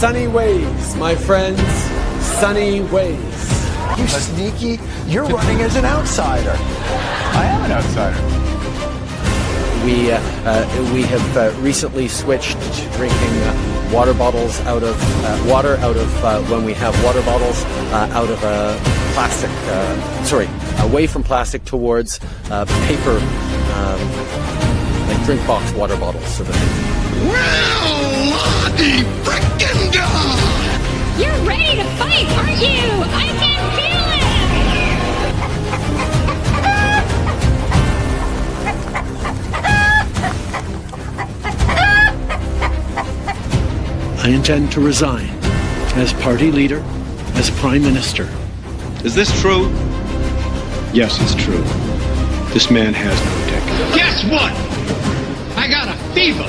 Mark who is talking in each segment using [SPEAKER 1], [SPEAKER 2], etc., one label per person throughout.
[SPEAKER 1] Sunny ways, my friends. Sunny ways.
[SPEAKER 2] You sneaky. You're running as an outsider.
[SPEAKER 3] I am an outsider.
[SPEAKER 1] We have recently switched to drinking water bottles out of water out of when we have water bottles out of a plastic. Away from plastic towards paper, like drink box water bottles. So
[SPEAKER 4] Well, the frickin' God!
[SPEAKER 5] You're ready to fight, aren't you? I can feel
[SPEAKER 6] I intend to resign as party leader, as prime minister.
[SPEAKER 7] Is this true?
[SPEAKER 6] Yes, it's true. This man has no dick.
[SPEAKER 4] Guess what? I got a fever.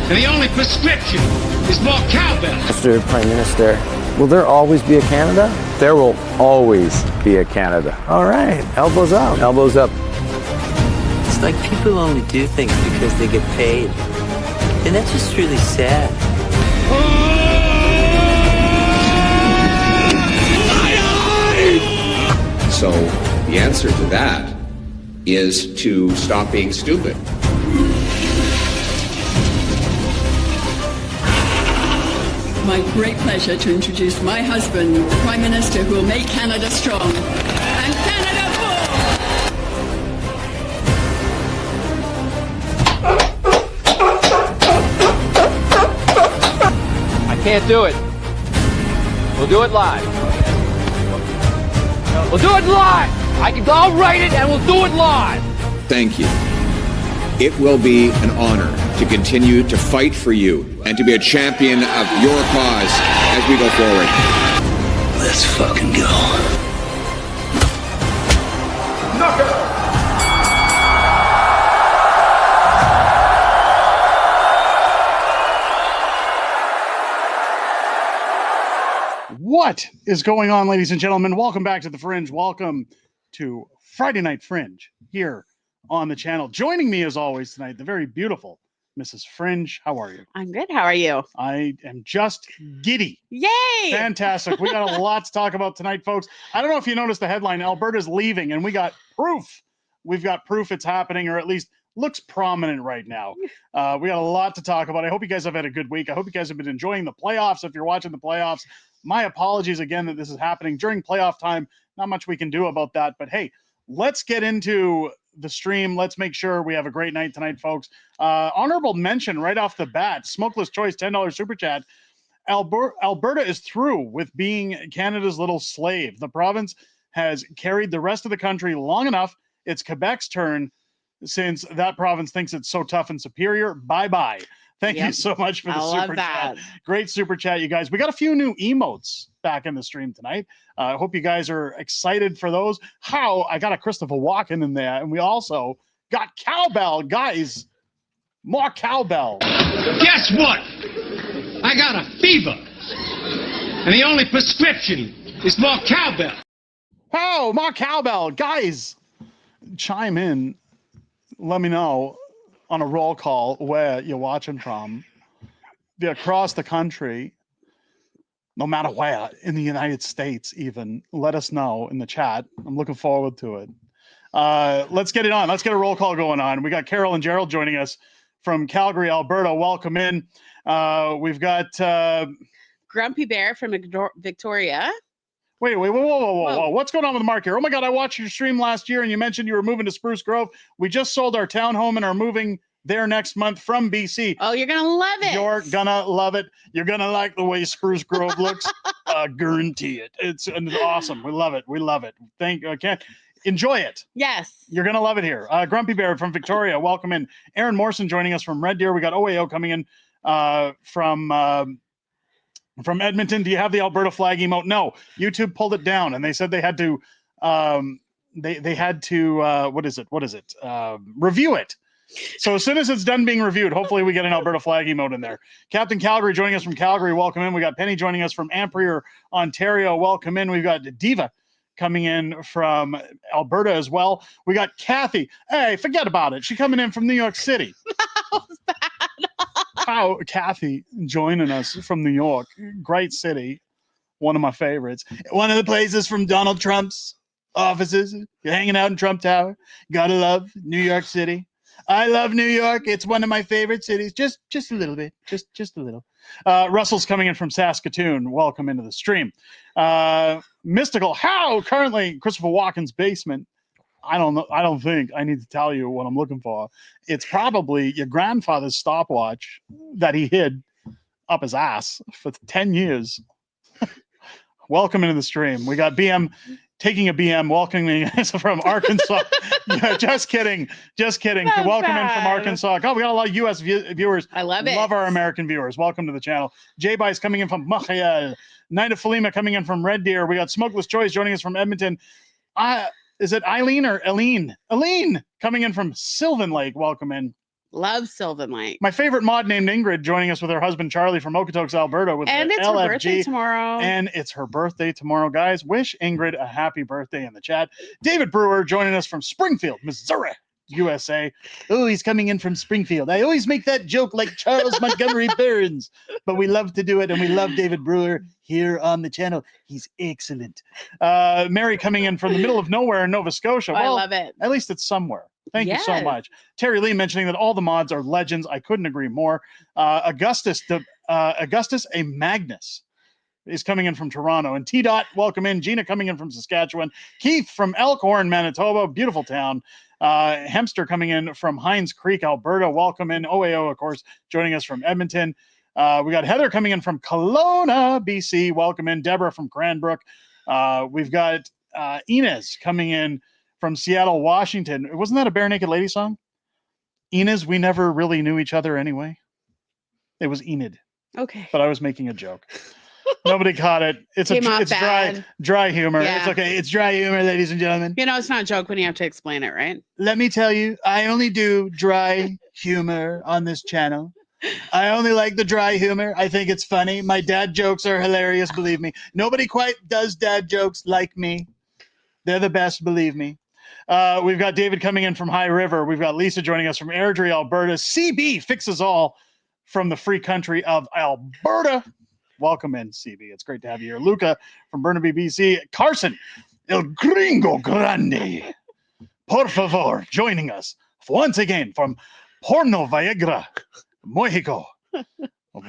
[SPEAKER 4] And the only prescription is more cowbell.
[SPEAKER 8] Mr. Prime Minister, will there always be a Canada?
[SPEAKER 3] There will always be a Canada.
[SPEAKER 8] All right, elbows up.
[SPEAKER 3] Elbows up.
[SPEAKER 9] It's like people only do things because they get paid. And that's just really sad.
[SPEAKER 10] So the answer to that is to stop being stupid.
[SPEAKER 11] My great pleasure to introduce my husband, the Prime Minister who will make Canada strong. And Canada full!
[SPEAKER 3] I can't do it. We'll do it live. We'll do it live! I'll write it and we'll do it live!
[SPEAKER 10] Thank you. It will be an honor to continue to fight for you and to be a champion of your cause as we go forward.
[SPEAKER 9] Let's fucking go.
[SPEAKER 12] What is going on, ladies and gentlemen? Welcome back to the Fringe. Welcome to Friday Night Fringe here on the channel. Joining me as always tonight, the very beautiful Mrs. Fringe. How are you?
[SPEAKER 13] I'm good. How are you?
[SPEAKER 12] I am just giddy.
[SPEAKER 13] Yay!
[SPEAKER 12] Fantastic. We got a lot to talk about tonight, folks. I don't know if you noticed the headline, Alberta's leaving, and we got proof. We've got proof it's happening, or at least looks prominent right now. We got a lot to talk about. I hope you guys have had a good week. I hope you guys have been enjoying the playoffs. If you're watching the playoffs, my apologies again that this is happening during playoff time. Not much we can do about that, but hey, let's get into the stream. Let's make sure we have a great night tonight, folks. Honorable mention right off the bat, Smokeless Choice, $10 super chat. Alberta is through with being Canada's little slave. The province has carried the rest of the country long enough. It's Quebec's turn since that province thinks it's so tough and superior. Bye-bye. Thank you so much for the super chat. Great super chat, you guys. We got a few new emotes back in the stream tonight. I hope you guys are excited for those. I got a Christopher Walken in there, and we also got cowbell, guys. More cowbell.
[SPEAKER 4] Guess what? I got a fever. And the only prescription is more cowbell.
[SPEAKER 12] Oh, more cowbell. Guys, chime in. Let me know on a roll call where you're watching from. Across the country, no matter where, in the United States even, let us know in the chat. I'm looking forward to it. Let's get it on. Let's get a roll call going on. We got Carol and Gerald joining us from Calgary, Alberta. Welcome in. We've got
[SPEAKER 13] Grumpy Bear from Victoria.
[SPEAKER 12] Wait, whoa. What's going on with Mark here? Oh my God, I watched your stream last year and you mentioned you were moving to Spruce Grove. We just sold our townhome and are moving there next month from BC.
[SPEAKER 13] Oh, you're going to love it.
[SPEAKER 12] You're going to love it. You're going to like the way Spruce Grove looks. Guarantee it. It's awesome. We love it. We love it. Enjoy it.
[SPEAKER 13] Yes.
[SPEAKER 12] You're going to love it here. Grumpy Bear from Victoria. Welcome in. Aaron Morrison joining us from Red Deer. We got OAO coming in from Edmonton. Do you have the Alberta flag emote? No, YouTube pulled it down, and they said they had to. They had to. What is it? Review it. So as soon as it's done being reviewed, hopefully we get an Alberta flag emote in there. Captain Calgary joining us from Calgary. Welcome in. We got Penny joining us from Ampere, Ontario. Welcome in. We've got Diva coming in from Alberta as well. We got Kathy. Hey, forget about it. She's coming in from New York City.
[SPEAKER 13] That was bad.
[SPEAKER 12] How Kathy joining us from New York, great city, one of my favorites. One of the places from Donald Trump's offices. You're hanging out in Trump Tower. Gotta love New York City. I love New York. It's one of my favorite cities. Just a little bit. Just a little. Russell's coming in from Saskatoon. Welcome into the stream. Mystical. How currently Christopher Walken's basement. I don't know. I don't think I need to tell you what I'm looking for. It's probably your grandfather's stopwatch that he hid up his ass for 10 years. Welcome into the stream. We got BM taking a BM, welcoming us from Arkansas. Yeah, just kidding. Welcome in from Arkansas. God, we got a lot of U.S. viewers.
[SPEAKER 13] I love it.
[SPEAKER 12] Love our American viewers. Welcome to the channel. J-Bice coming in from Montreal. Night of Falima coming in from Red Deer. We got Smokeless Choice joining us from Edmonton. Is it Eileen or Aline? Aline coming in from Sylvan Lake. Welcome in.
[SPEAKER 13] Love Sylvan Lake.
[SPEAKER 12] My favorite mod named Ingrid joining us with her husband Charlie from Okotoks, Alberta.
[SPEAKER 13] And it's her birthday tomorrow.
[SPEAKER 12] And it's her birthday tomorrow, guys. Wish Ingrid a happy birthday in the chat. David Brewer joining us from Springfield, Missouri, USA. Oh, he's coming in from Springfield. I always make that joke like Charles Montgomery Burns, but we love to do it, and we love David Brewer here on the channel. He's excellent. Mary coming in from the middle of nowhere in Nova Scotia.
[SPEAKER 13] Well, I love it.
[SPEAKER 12] At least it's somewhere. Thank you so much. Terry Lee mentioning that all the mods are legends. I couldn't agree more. Augustus A. Magnus is coming in from Toronto. And T-Dot, welcome in. Gina coming in from Saskatchewan. Keith from Elkhorn, Manitoba. Beautiful town. Hemster coming in from Hines Creek, Alberta. Welcome in. OAO, of course, joining us from Edmonton. We got Heather coming in from Kelowna, BC. Welcome in. Deborah from Cranbrook. We've got Inez coming in from Seattle, Washington. Wasn't that a Bare Naked Lady song? Inez, we never really knew each other anyway. It was Enid.
[SPEAKER 13] Okay.
[SPEAKER 12] But I was making a joke. Nobody caught it. It's dry humor.
[SPEAKER 13] Yeah.
[SPEAKER 12] It's okay. It's dry humor, ladies and gentlemen.
[SPEAKER 13] You know, it's not a joke when you have to explain it, right?
[SPEAKER 12] Let me tell you, I only do dry humor on this channel. I only like the dry humor. I think it's funny. My dad jokes are hilarious, believe me. Nobody quite does dad jokes like me. They're the best, believe me. We've got David coming in from High River. We've got Lisa joining us from Airdrie, Alberta. CB fixes all from the free country of Alberta. Welcome in, CB. It's great to have you here. Luca from Burnaby, BC. Carson, El Gringo Grande. Por favor, joining us once again from Porno Viagra, Mexico.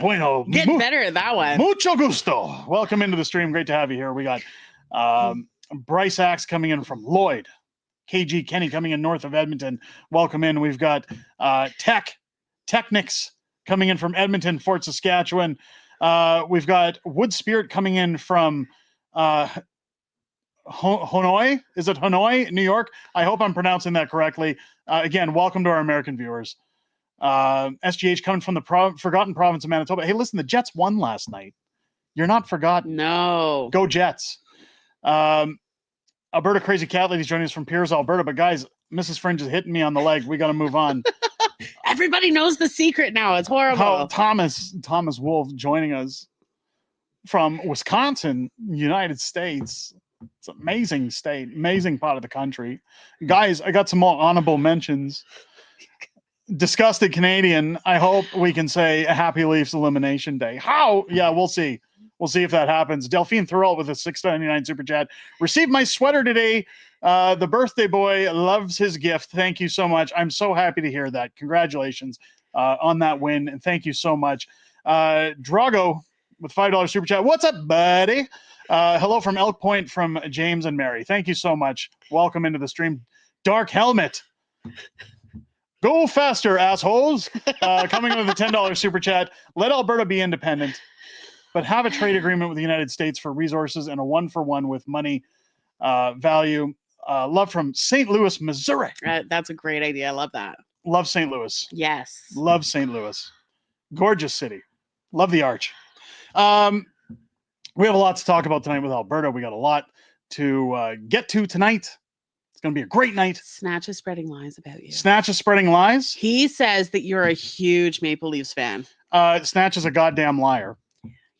[SPEAKER 12] Bueno.
[SPEAKER 13] Get better at that one.
[SPEAKER 12] Mucho gusto. Welcome into the stream. Great to have you here. We got Bryce Axe coming in from Lloyd. KG Kenny coming in north of Edmonton. Welcome in. We've got Technics coming in from Edmonton, Fort Saskatchewan. We've got Wood Spirit coming in from Hanoi. Is it Hanoi, New York? I hope I'm pronouncing that correctly. Again, welcome to our American viewers. SGH coming from the forgotten province of Manitoba. Hey, listen, the Jets won last night. You're not forgotten.
[SPEAKER 13] No.
[SPEAKER 12] Go Jets. Alberta Crazy Cat Lady's joining us from Pierce, Alberta. But guys, Mrs. Fringe is hitting me on the leg. We got to move on.
[SPEAKER 13] Everybody knows the secret now. It's horrible.
[SPEAKER 12] Thomas Wolf joining us from Wisconsin, United States. It's an amazing state, amazing part of the country. Guys, I got some more honorable mentions. Disgusted Canadian. I hope we can say a Happy Leafs Elimination Day. How? Yeah, we'll see. We'll see if that happens. Delphine Thoreau with a $6.99 super chat. Received my sweater today. The birthday boy loves his gift. Thank you so much. I'm so happy to hear that. Congratulations on that win. And thank you so much. Drago with $5 super chat. What's up, buddy? Hello from Elk Point from James and Mary. Thank you so much. Welcome into the stream. Dark Helmet. Go faster, assholes. Coming with a $10 super chat. Let Alberta be independent, but have a trade agreement with the United States for resources and a 1-for-1 with money value. Love from St. Louis, Missouri.
[SPEAKER 13] That's a great idea. I love that.
[SPEAKER 12] Love St. Louis.
[SPEAKER 13] Yes.
[SPEAKER 12] Love St. Louis. Gorgeous city. Love the Arch. We have a lot to talk about tonight with Alberta. We got a lot to get to tonight. It's going to be a great night.
[SPEAKER 13] Snatch is spreading lies about you.
[SPEAKER 12] Snatch is spreading lies?
[SPEAKER 13] He says that you're a huge Maple Leafs fan.
[SPEAKER 12] Snatch is a goddamn liar.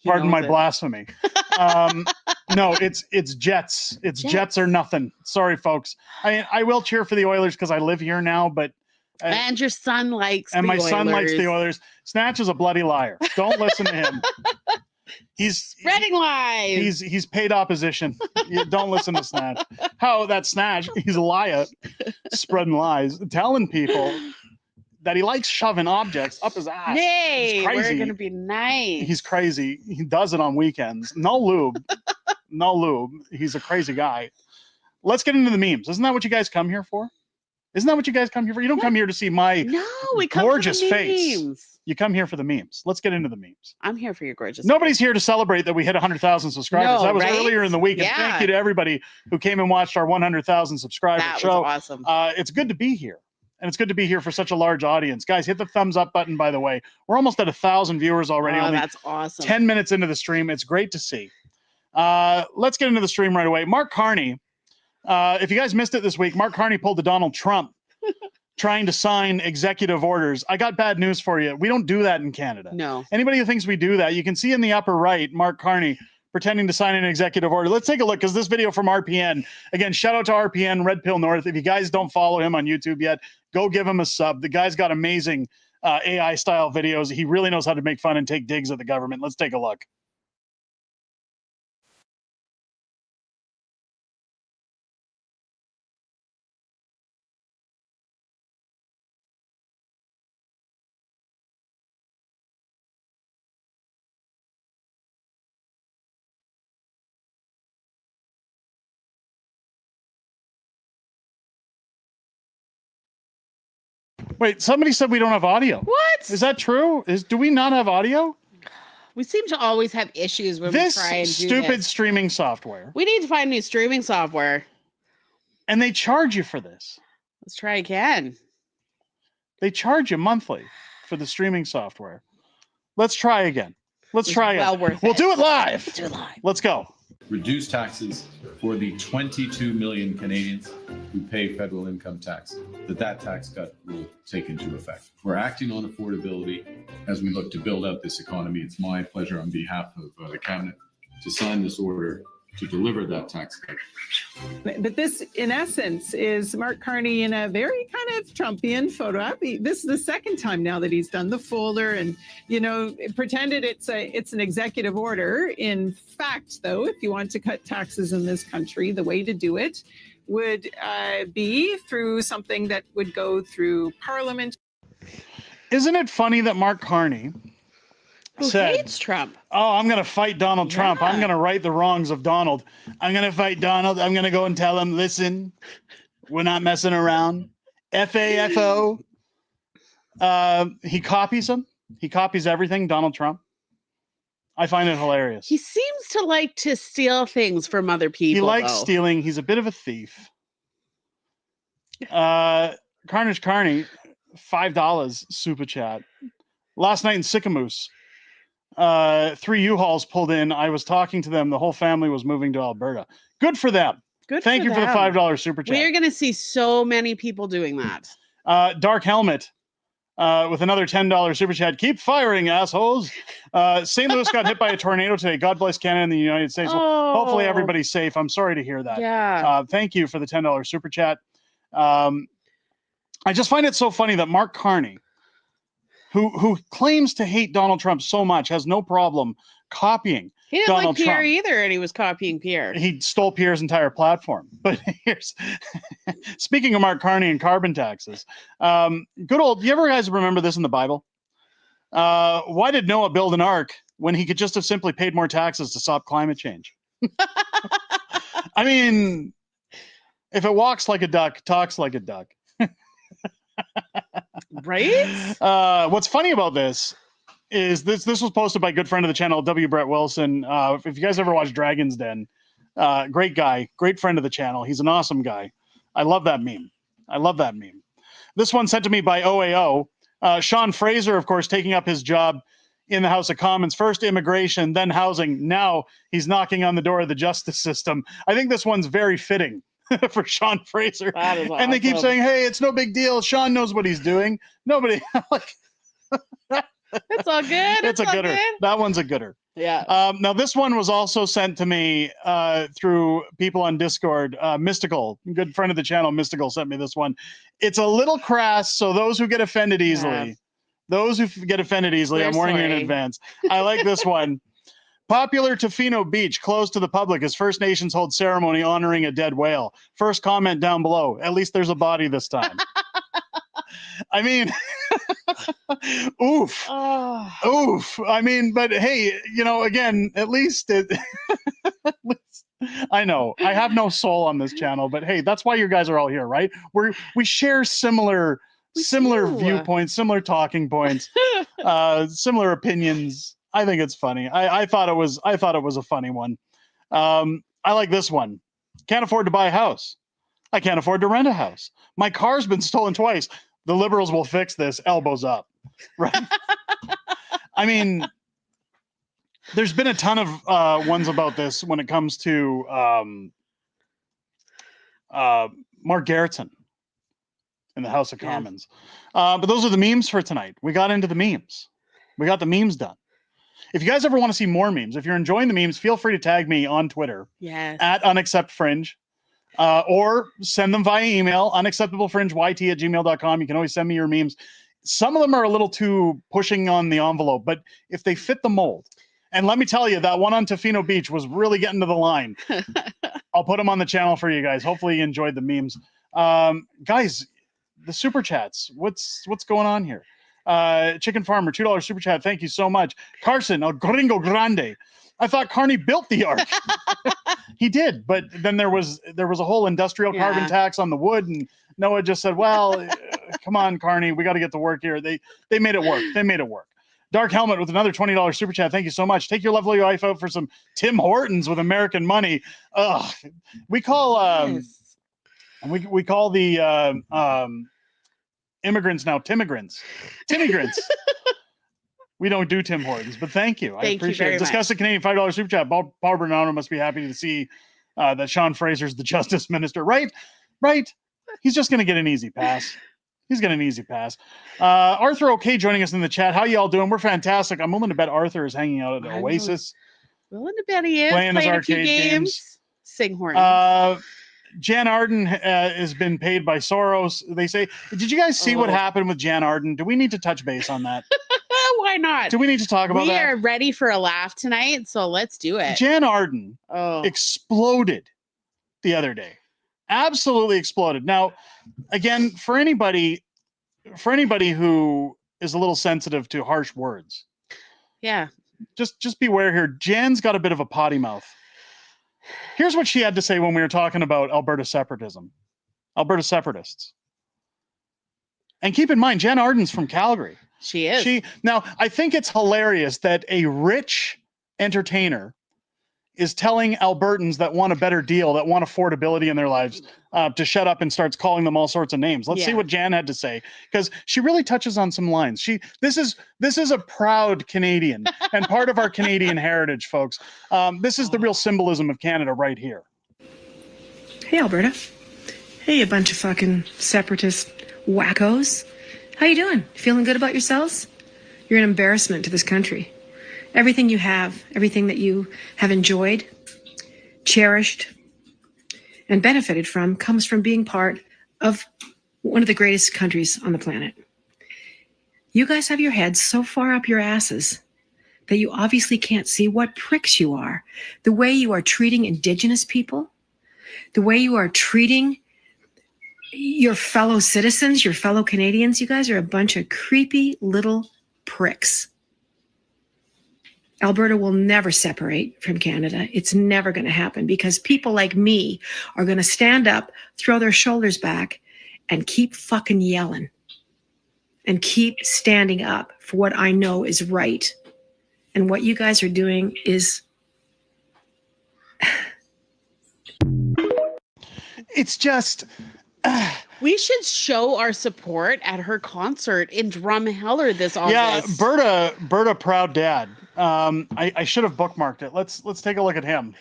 [SPEAKER 12] Pardon my blasphemy. No, it's Jets. It's Jets or nothing. Sorry, folks. I will cheer for the Oilers because I live here now, but
[SPEAKER 13] And your son likes
[SPEAKER 12] and
[SPEAKER 13] the
[SPEAKER 12] my
[SPEAKER 13] Oilers.
[SPEAKER 12] son likes the Oilers. Snatch is a bloody liar. Don't listen to him. He's
[SPEAKER 13] spreading lies.
[SPEAKER 12] He's paid opposition. You don't listen to Snatch. How that Snatch? He's a liar, spreading lies, telling people that he likes shoving objects up his ass.
[SPEAKER 13] Nay, we're gonna be nice.
[SPEAKER 12] He's crazy. He does it on weekends. No lube. No lube. He's a crazy guy. Let's get into the memes. Isn't that what you guys come here for? Isn't that what you guys come here for? You don't come here to see my gorgeous face. You come here for the memes. Let's get into the memes.
[SPEAKER 13] I'm here for your gorgeous
[SPEAKER 12] Nobody's here to celebrate that we hit 100,000 subscribers.
[SPEAKER 13] No,
[SPEAKER 12] that was
[SPEAKER 13] right?
[SPEAKER 12] earlier in the week. And
[SPEAKER 13] Yeah.
[SPEAKER 12] thank you to everybody who came and watched our 100,000 subscriber
[SPEAKER 13] That
[SPEAKER 12] show.
[SPEAKER 13] was awesome.
[SPEAKER 12] It's good to be here. And it's good to be here for such a large audience. Guys, hit the thumbs up button, by the way. We're almost at 1,000 viewers already.
[SPEAKER 13] Oh,
[SPEAKER 12] only
[SPEAKER 13] that's awesome.
[SPEAKER 12] 10 minutes into the stream. It's great to see. Let's get into the stream right away. Mark Carney. If you guys missed it this week, Mark Carney pulled the Donald Trump trying to sign executive orders. I got bad news for you. We don't do that in Canada.
[SPEAKER 13] No.
[SPEAKER 12] Anybody who thinks we do that, you can see in the upper right, Mark Carney pretending to sign an executive order. Let's take a look, because this video from RPN, again, shout out to RPN, Red Pill North. If you guys don't follow him on YouTube yet, go give him a sub. The guy's got amazing AI-style videos. He really knows how to make fun and take digs at the government. Let's take a look. Wait, somebody said we don't have audio.
[SPEAKER 13] What?
[SPEAKER 12] Is that true? Do we not have audio?
[SPEAKER 13] We seem to always have issues when we try and do
[SPEAKER 12] stupid
[SPEAKER 13] this.
[SPEAKER 12] streaming software.
[SPEAKER 13] We need to find new streaming software.
[SPEAKER 12] And they charge you for this.
[SPEAKER 13] Let's try again.
[SPEAKER 12] They charge you monthly for the streaming software. Let's try again. Let's try
[SPEAKER 13] well
[SPEAKER 12] it.
[SPEAKER 13] worth
[SPEAKER 12] We'll
[SPEAKER 13] it.
[SPEAKER 12] do it live.
[SPEAKER 13] Do it live.
[SPEAKER 12] Let's go.
[SPEAKER 7] Reduce taxes for the 22 million Canadians who pay federal income tax, that tax cut will take into effect. We're acting on affordability as we look to build out this economy. It's my pleasure on behalf of the Cabinet to sign this order to deliver that tax cut.
[SPEAKER 14] But this, in essence, is Mark Carney in a very kind of Trumpian photo op. This is the second time now that he's done the folder and, you know, pretended it's an executive order. In fact, though, if you want to cut taxes in this country, the way to do it would be through something that would go through Parliament.
[SPEAKER 12] Isn't it funny that Mark Carney said,
[SPEAKER 13] hates Trump?
[SPEAKER 12] Oh, I'm going to fight Donald Trump. I'm going to right the wrongs of Donald. I'm going to fight Donald. I'm going to go and tell him, listen, we're not messing around. FAFO. He copies him. He copies everything, Donald Trump. I find it hilarious.
[SPEAKER 13] He seems to like to steal things from other people.
[SPEAKER 12] He likes
[SPEAKER 13] though.
[SPEAKER 12] stealing. He's a bit of a thief. Carnage Carney, $5 super chat. Last night in Sycamoose, 3 U-Hauls pulled in. I was talking to them. The whole family was moving to Alberta. Good for them.
[SPEAKER 13] Good.
[SPEAKER 12] Thank you for the $5 super chat.
[SPEAKER 13] We're going to see so many people doing that.
[SPEAKER 12] Dark Helmet with another $10 super chat. Keep firing, assholes. St. Louis got hit by a tornado today. God bless Canada and the United States. Well, hopefully everybody's safe. I'm sorry to hear that.
[SPEAKER 13] Yeah.
[SPEAKER 12] Thank you for the $10 super chat. I just find it so funny that Mark Carney, who claims to hate Donald Trump so much, has no problem copying
[SPEAKER 13] He didn't
[SPEAKER 12] Donald
[SPEAKER 13] like Pierre
[SPEAKER 12] Trump.
[SPEAKER 13] either, and he was copying Pierre.
[SPEAKER 12] He stole Pierre's entire platform. But here's, speaking of Mark Carney and carbon taxes, good old, you ever guys remember this in the Bible? Why did Noah build an ark when he could just have simply paid more taxes to stop climate change? I mean, if it walks like a duck, talks like a duck.
[SPEAKER 13] Right?
[SPEAKER 12] What's funny about this is this was posted by a good friend of the channel, W. Brett Wilson. If you guys ever watch Dragon's Den, great guy, great friend of the channel. He's an awesome guy. I love that meme. I love that meme. This one sent to me by OAO. Sean Fraser, of course, taking up his job in the House of Commons. First immigration, then housing. Now he's knocking on the door of the justice system. I think this one's very fitting for Sean Fraser.
[SPEAKER 13] That is
[SPEAKER 12] And they keep
[SPEAKER 13] awesome.
[SPEAKER 12] saying, hey, it's no big deal. Sean knows what he's doing. Nobody, like,
[SPEAKER 13] It's all good.
[SPEAKER 12] It's a
[SPEAKER 13] all
[SPEAKER 12] gooder.
[SPEAKER 13] good.
[SPEAKER 12] That one's a gooder.
[SPEAKER 13] Yeah.
[SPEAKER 12] Now this one was also sent to me through people on Discord. Mystical, good friend of the channel, Mystical sent me this one. It's a little crass, so those who get offended easily, I'm warning you in advance. I like this one. Popular Tofino Beach closed to the public as First Nations hold ceremony honoring a dead whale. First comment down below. At least there's a body this time. I mean, oof.
[SPEAKER 13] Oh.
[SPEAKER 12] Oof. I mean, but hey, again, at least I know I have no soul on this channel, but hey, that's why you guys are all here, right? We share similar viewpoints, similar talking points, similar opinions. I think it's funny. I thought it was a funny one. I like this one. Can't afford to buy a house. I can't afford to rent a house. My car's been stolen twice. The Liberals will fix this. Elbows up. Right. I mean, there's been a ton of ones about this when it comes to Mark Garrettson in the House of Commons. But those are the memes for tonight. We got into the memes. We got the memes done. If you guys ever want to see more memes, if you're enjoying the memes, feel free to tag me on Twitter at unacceptfringe. Or send them via email, unacceptablefringeyt@gmail.com. You can always send me your memes. Some of them are a little too pushing on the envelope, but if they fit the mold, and let me tell you, that one on Tofino Beach was really getting to the line. I'll put them on the channel for you guys. Hopefully you enjoyed the memes. Guys, the super chats, what's going on here? Chicken Farmer, $2 super chat. Thank you so much. Carson, El Gringo Grande. I thought Carney built the ark. He did, but then there was a whole industrial carbon tax on the wood, and Noah just said, well, come on, Carney, we got to get to work here. They made it work. They made it work. Dark Helmet with another $20 super chat. Thank you so much. Take your lovely wife out for some Tim Hortons with American money. Ugh. We call we call the immigrants now Timigrants. We don't do Tim Hortons, but thank you. I appreciate it. Disgusted Canadian $5 super chat. Paul Bernardo must be happy to see that Sean Fraser's the Justice Minister. Right? He's just going to get an easy pass. Arthur OK joining us in the chat. How y'all doing? We're fantastic. I'm willing to bet Arthur is hanging out at the Oasis.
[SPEAKER 13] Willing to bet he is.
[SPEAKER 12] Playing his arcade games.
[SPEAKER 13] Sing Hortons.
[SPEAKER 12] Jan Arden has been paid by Soros. They say, did you guys see what happened with Jan Arden? Do we need to touch base on that?
[SPEAKER 13] Why not?
[SPEAKER 12] Do we need to talk about that?
[SPEAKER 13] We are ready for a laugh tonight, so let's do it.
[SPEAKER 12] Jan Arden exploded the other day. Absolutely exploded. Now, again, for anybody who is a little sensitive to harsh words, just beware here. Jan's got a bit of a potty mouth. Here's what she had to say when we were talking about Alberta separatism, Alberta separatists. And keep in mind, Jan Arden's from Calgary.
[SPEAKER 13] She is.
[SPEAKER 12] Now, I think it's hilarious that a rich entertainer is telling Albertans that want a better deal, that want affordability in their lives, to shut up and starts calling them all sorts of names. Let's see what Jan had to say, because she really touches on some lines. This is a proud Canadian and part of our Canadian heritage, folks. This is the real symbolism of Canada right here.
[SPEAKER 15] Hey, Alberta. Hey, a bunch of fucking separatist wackos. How you doing? Feeling good about yourselves? You're an embarrassment to this country. Everything you have, everything that you have enjoyed, cherished, and benefited from comes from being part of one of the greatest countries on the planet. You guys have your heads so far up your asses that you obviously can't see what pricks you are. The way you are treating Indigenous people, the way you are treating your fellow citizens, your fellow Canadians, you guys are a bunch of creepy little pricks. Alberta will never separate from Canada. It's never going to happen because people like me are going to stand up, throw their shoulders back, and keep fucking yelling and keep standing up for what I know is right. And what you guys are doing is...
[SPEAKER 12] It's just...
[SPEAKER 13] We should show our support at her concert in Drumheller this August.
[SPEAKER 12] Yeah, Berta, proud dad. I should have bookmarked it. Let's take a look at him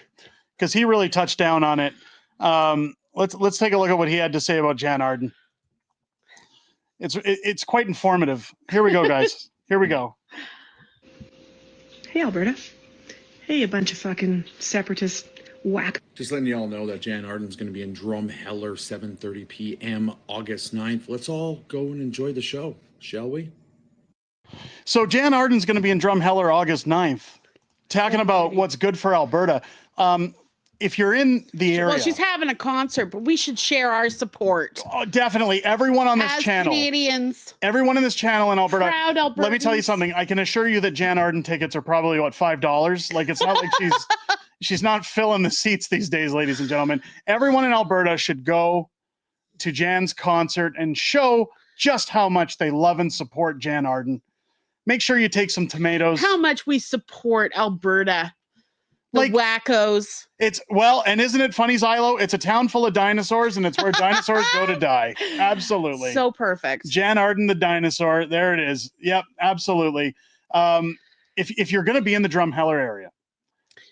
[SPEAKER 12] because he really touched down on it. Let's take a look at what he had to say about Jan Arden. It's quite informative. Here we go, guys. Here we go.
[SPEAKER 15] Hey, Alberta. Hey, you bunch of fucking separatist whack.
[SPEAKER 16] Just letting you all know that Jan Arden's going to be in Drumheller, 7:30 p.m. August 9th. Let's all go and enjoy the show, shall we?
[SPEAKER 12] So Jan Arden's going to be in Drumheller August 9th, talking about what's good for Alberta. If you're in the area...
[SPEAKER 13] Well, she's having a concert, but we should share our support.
[SPEAKER 12] Oh, definitely. Everyone on this
[SPEAKER 13] As
[SPEAKER 12] channel.
[SPEAKER 13] Canadians.
[SPEAKER 12] Everyone in this channel in Alberta.
[SPEAKER 13] Proud Albertans.
[SPEAKER 12] Let me tell you something. I can assure you that Jan Arden tickets are probably, what, $5? Like, it's not like she's not filling the seats these days, ladies and gentlemen. Everyone in Alberta should go to Jan's concert and show just how much they love and support Jan Arden. Make sure you take some tomatoes.
[SPEAKER 13] How much we support Alberta. The wackos.
[SPEAKER 12] And isn't it funny, Zylo? It's a town full of dinosaurs, and it's where dinosaurs go to die. Absolutely.
[SPEAKER 13] So perfect.
[SPEAKER 12] Jan Arden, the dinosaur. There it is. Yep, absolutely. If you're going to be in the Drumheller area.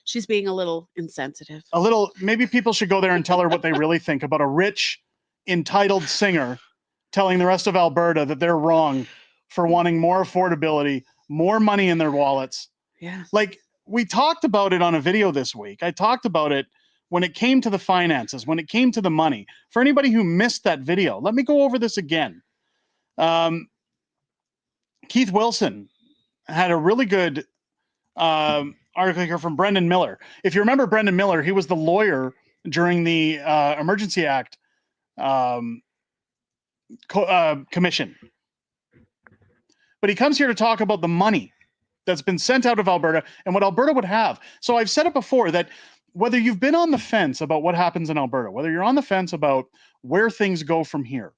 [SPEAKER 13] She's being a little insensitive.
[SPEAKER 12] Maybe people should go there and tell her what they really think about a rich, entitled singer telling the rest of Alberta that they're wrong for wanting more affordability, more money in their wallets.
[SPEAKER 13] Yeah.
[SPEAKER 12] Like, we talked about it on a video this week. I talked about it when it came to the finances, when it came to the money. For anybody who missed that video, let me go over this again. Keith Wilson had a really good article here from Brendan Miller. If you remember Brendan Miller, he was the lawyer during the Emergency Act commission. But he comes here to talk about the money that's been sent out of Alberta and what Alberta would have. So I've said it before that whether you've been on the fence about what happens in Alberta, whether you're on the fence about where things go from here,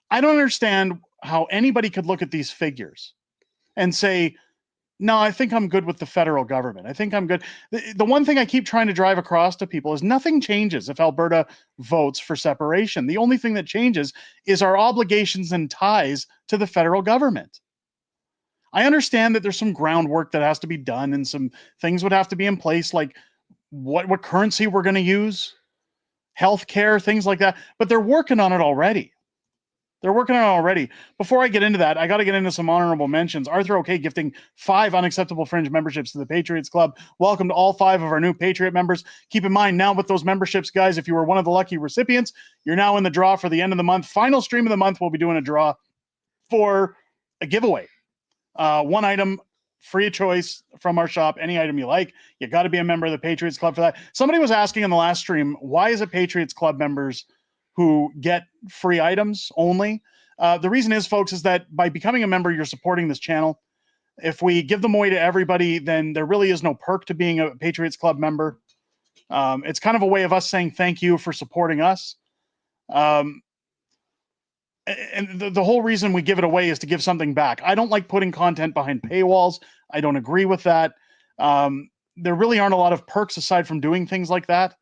[SPEAKER 12] I don't understand how anybody could look at these figures and say, no, I think I'm good with the federal government. I think I'm good. The one thing I keep trying to drive across to people is nothing changes if Alberta votes for separation. The only thing that changes is our obligations and ties to the federal government. I understand that there's some groundwork that has to be done and some things would have to be in place, like what currency we're going to use, healthcare, things like that. But they're working on it already. Before I get into that, I got to get into some honorable mentions. Arthur OK gifting 5 unacceptable Fringe memberships to the Patriots Club. Welcome to all 5 of our new Patriot members. Keep in mind now with those memberships, guys, if you were one of the lucky recipients, you're now in the draw for the end of the month. Final stream of the month, we'll be doing a draw for a giveaway. One item, free of choice from our shop, any item you like. You got to be a member of the Patriots Club for that. Somebody was asking in the last stream, why is it Patriots Club members who get free items only? The reason is, folks, is that by becoming a member, you're supporting this channel. If we give them away to everybody, then there really is no perk to being a Patriots Club member. It's kind of a way of us saying thank you for supporting us. And the whole reason we give it away is to give something back. I don't like putting content behind paywalls. I don't agree with that. There really aren't a lot of perks aside from doing things like that.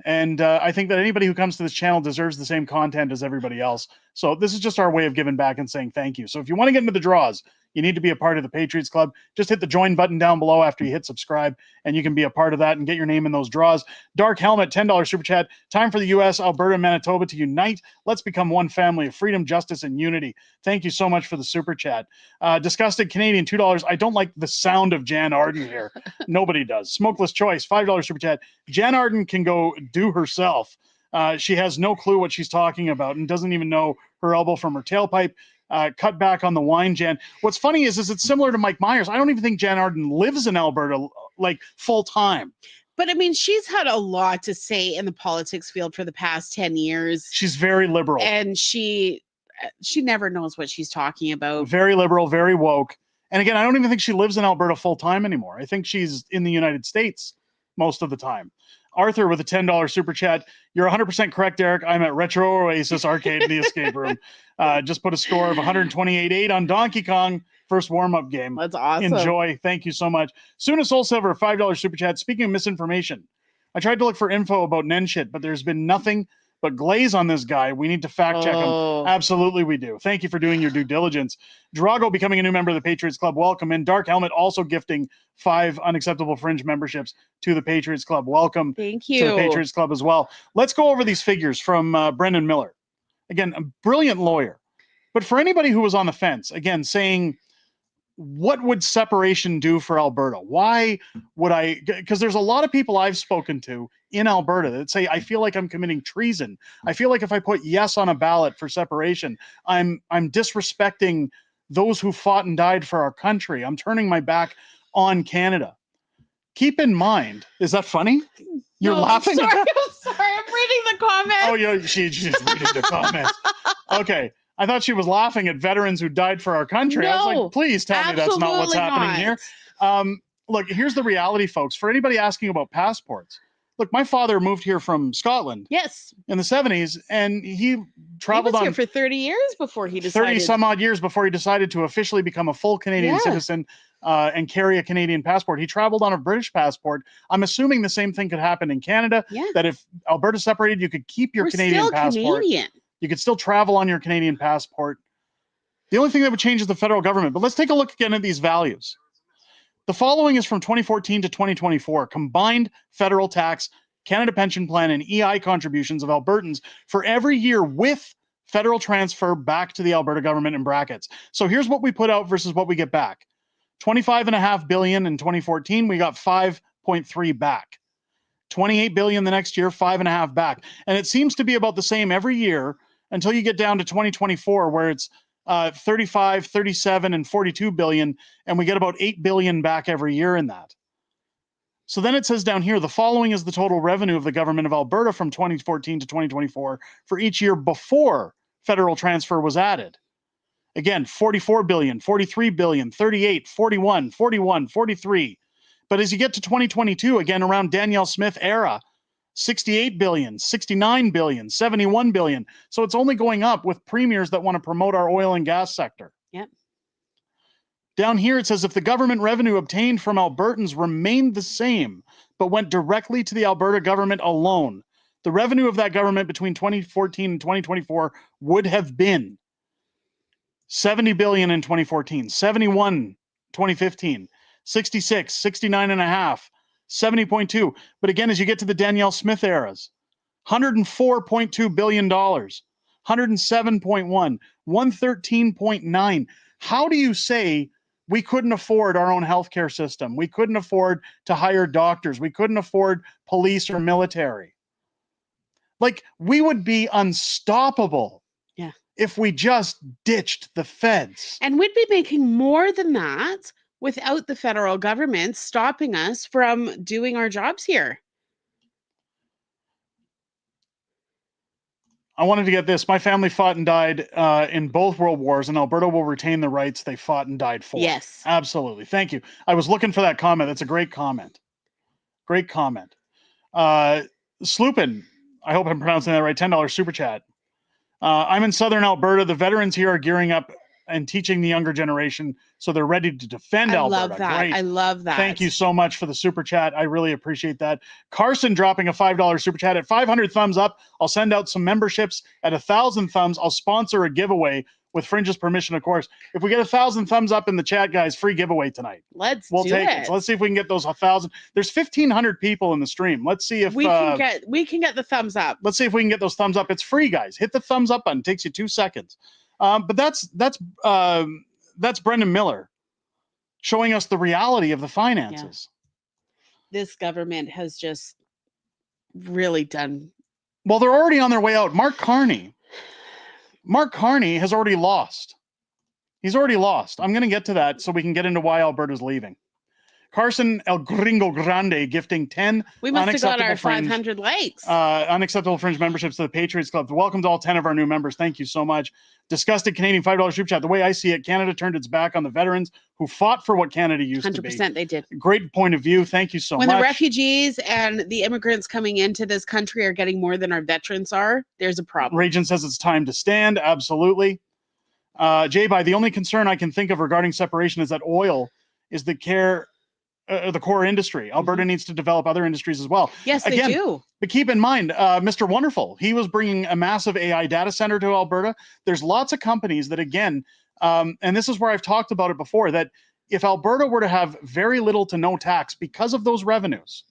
[SPEAKER 12] And I think that anybody who comes to this channel deserves the same content as everybody else. So this is just our way of giving back and saying thank you. So if you want to get into the draws, you need to be a part of the Patriots Club. Just hit the join button down below after you hit subscribe, and you can be a part of that and get your name in those draws. Dark Helmet, $10 super chat. Time for the U.S., Alberta, and Manitoba to unite. Let's become one family of freedom, justice, and unity. Thank you so much for the super chat. Disgusted Canadian, $2. I don't like the sound of Jan Arden here. Nobody does. Smokeless Choice, $5 super chat. Jan Arden can go do herself. She has no clue what she's talking about and doesn't even know her elbow from her tailpipe. Cut back on the wine, Jan. What's funny is it's similar to Mike Myers. I don't even think Jan Arden lives in Alberta like full time.
[SPEAKER 13] But I mean, she's had a lot to say in the politics field for the past 10 years.
[SPEAKER 12] She's very liberal.
[SPEAKER 13] And she never knows what she's talking about.
[SPEAKER 12] Very liberal, very woke. And again, I don't even think she lives in Alberta full time anymore. I think she's in the United States most of the time. Arthur with a $10 super chat. You're 100% correct, Derek. I'm at Retro Oasis Arcade in the escape room. Just put a score of 128.8 on Donkey Kong. First warm-up game.
[SPEAKER 13] That's awesome.
[SPEAKER 12] Enjoy. Thank you so much. Suna Soul Silver, $5 super chat. Speaking of misinformation, I tried to look for info about Nenshit, but there's been nothing but glaze on this guy. We need to fact check him. Absolutely we do. Thank you for doing your due diligence. Drago becoming a new member of the Patriots Club. Welcome. And Dark Helmet also gifting 5 unacceptable Fringe memberships to the Patriots Club. Welcome.
[SPEAKER 13] Thank you.
[SPEAKER 12] To the Patriots Club as well. Let's go over these figures from Brendan Miller. Again, a brilliant lawyer. But for anybody who was on the fence, again, saying what would separation do for Alberta? Why would I? Because there's a lot of people I've spoken to in Alberta that say, I feel like I'm committing treason. I feel like if I put yes on a ballot for separation, I'm disrespecting those who fought and died for our country. I'm turning my back on Canada. Keep in mind, is that funny? You're laughing
[SPEAKER 13] sorry,
[SPEAKER 12] at that?
[SPEAKER 13] I'm sorry. I'm reading the comments.
[SPEAKER 12] Oh, yeah, she's reading the comments. Okay. I thought she was laughing at veterans who died for our country. I was
[SPEAKER 13] No,
[SPEAKER 12] like, please tell me that's not what's
[SPEAKER 13] absolutely
[SPEAKER 12] happening
[SPEAKER 13] not.
[SPEAKER 12] here. Look, here's the reality, folks. For anybody asking about passports, look, my father moved here from Scotland.
[SPEAKER 13] Yes.
[SPEAKER 12] In the 70s, and he traveled
[SPEAKER 13] he was
[SPEAKER 12] on
[SPEAKER 13] here for 30 years before he decided.
[SPEAKER 12] 30 some odd years before he decided to officially become a full Canadian citizen and carry a Canadian passport. He traveled on a British passport. I'm assuming the same thing could happen in Canada.
[SPEAKER 13] Yeah.
[SPEAKER 12] That if Alberta separated, you could keep your Canadian passport.
[SPEAKER 13] Canadian.
[SPEAKER 12] You could still travel on your Canadian passport. The only thing that would change is the federal government. But let's take a look again at these values. The following is from 2014 to 2024. Combined federal tax, Canada Pension Plan, and EI contributions of Albertans for every year with federal transfer back to the Alberta government in brackets. So here's what we put out versus what we get back. $25.5 billion in 2014, we got 5.3 back. 28 billion the next year, 5.5 back. And it seems to be about the same every year until you get down to 2024, where it's 35, 37, and 42 billion, and we get about 8 billion back every year in that. So then it says down here, the following is the total revenue of the government of Alberta from 2014 to 2024 for each year before federal transfer was added. Again, 44 billion, 43 billion, 38, 41, 41, 43. But as you get to 2022, again, around Danielle Smith era, 68 billion, 69 billion, 71 billion. So it's only going up with premiers that want to promote our oil and gas sector.
[SPEAKER 13] Yep.
[SPEAKER 12] Down here, it says if the government revenue obtained from Albertans remained the same, but went directly to the Alberta government alone, the revenue of that government between 2014 and 2024 would have been 70 billion in 2014, 71 2015, 66, 69 and a half, 70.2. But again, as you get to the Danielle Smith eras, $104.2 billion, 107.1, 113.9. How do you say we couldn't afford our own healthcare system? We couldn't afford to hire doctors. We couldn't afford police or military. Like, we would be unstoppable.
[SPEAKER 13] Yeah.
[SPEAKER 12] If we just ditched the feds.
[SPEAKER 13] And we'd be making more than that without the federal government stopping us from doing our jobs here.
[SPEAKER 12] I wanted to get this. My family fought and died in both world wars, and Alberta will retain the rights they fought and died for.
[SPEAKER 13] Yes.
[SPEAKER 12] Absolutely. Thank you. I was looking for that comment. That's a great comment. Great comment. Sloopin, I hope I'm pronouncing that right, $10 super chat. I'm in southern Alberta. The veterans here are gearing up and teaching the younger generation so they're ready to defend Alberta.
[SPEAKER 13] I love that.
[SPEAKER 12] Great.
[SPEAKER 13] I love that.
[SPEAKER 12] Thank you so much for the super chat. I really appreciate that. Carson dropping a $5 super chat. At 500 thumbs up, I'll send out some memberships. At 1,000 thumbs, I'll sponsor a giveaway with Fringe's permission, of course. If we get 1,000 thumbs up in the chat, guys, free giveaway tonight.
[SPEAKER 13] We'll
[SPEAKER 12] take it. So let's see if we can get those 1,000. There's 1,500 people in the stream. Let's see if
[SPEAKER 13] we can get the thumbs up.
[SPEAKER 12] Let's see if we can get those thumbs up. It's free, guys. Hit the thumbs up button. It takes you 2 seconds. But that's Brendan Miller showing us the reality of the finances.
[SPEAKER 13] Yeah. This government has just really done.
[SPEAKER 12] Well, they're already on their way out. Mark Carney has already lost. He's already lost. I'm going to get to that so we can get into why Alberta's leaving. Carson El Gringo Grande gifting 10
[SPEAKER 13] We must have got our
[SPEAKER 12] Fringe,
[SPEAKER 13] 500 likes.
[SPEAKER 12] Unacceptable Fringe memberships to the Patriots Club. Welcome to all 10 of our new members. Thank you so much. Disgusted Canadian $5 super chat. The way I see it, Canada turned its back on the veterans who fought for what Canada used to be.
[SPEAKER 13] 100% they did.
[SPEAKER 12] Great point of view. Thank you so much.
[SPEAKER 13] When the refugees and the immigrants coming into this country are getting more than our veterans are, there's a problem.
[SPEAKER 12] Region says it's time to stand. Absolutely. J-By, the only concern I can think of regarding separation is that oil is the core industry. Alberta needs to develop other industries as well.
[SPEAKER 13] Yes, they do.
[SPEAKER 12] But keep in mind, Mr. Wonderful, he was bringing a massive AI data center to Alberta. There's lots of companies that, again, and this is where I've talked about it before, that if Alberta were to have very little to no tax because of those revenues,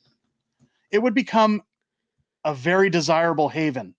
[SPEAKER 12] it would become a very desirable haven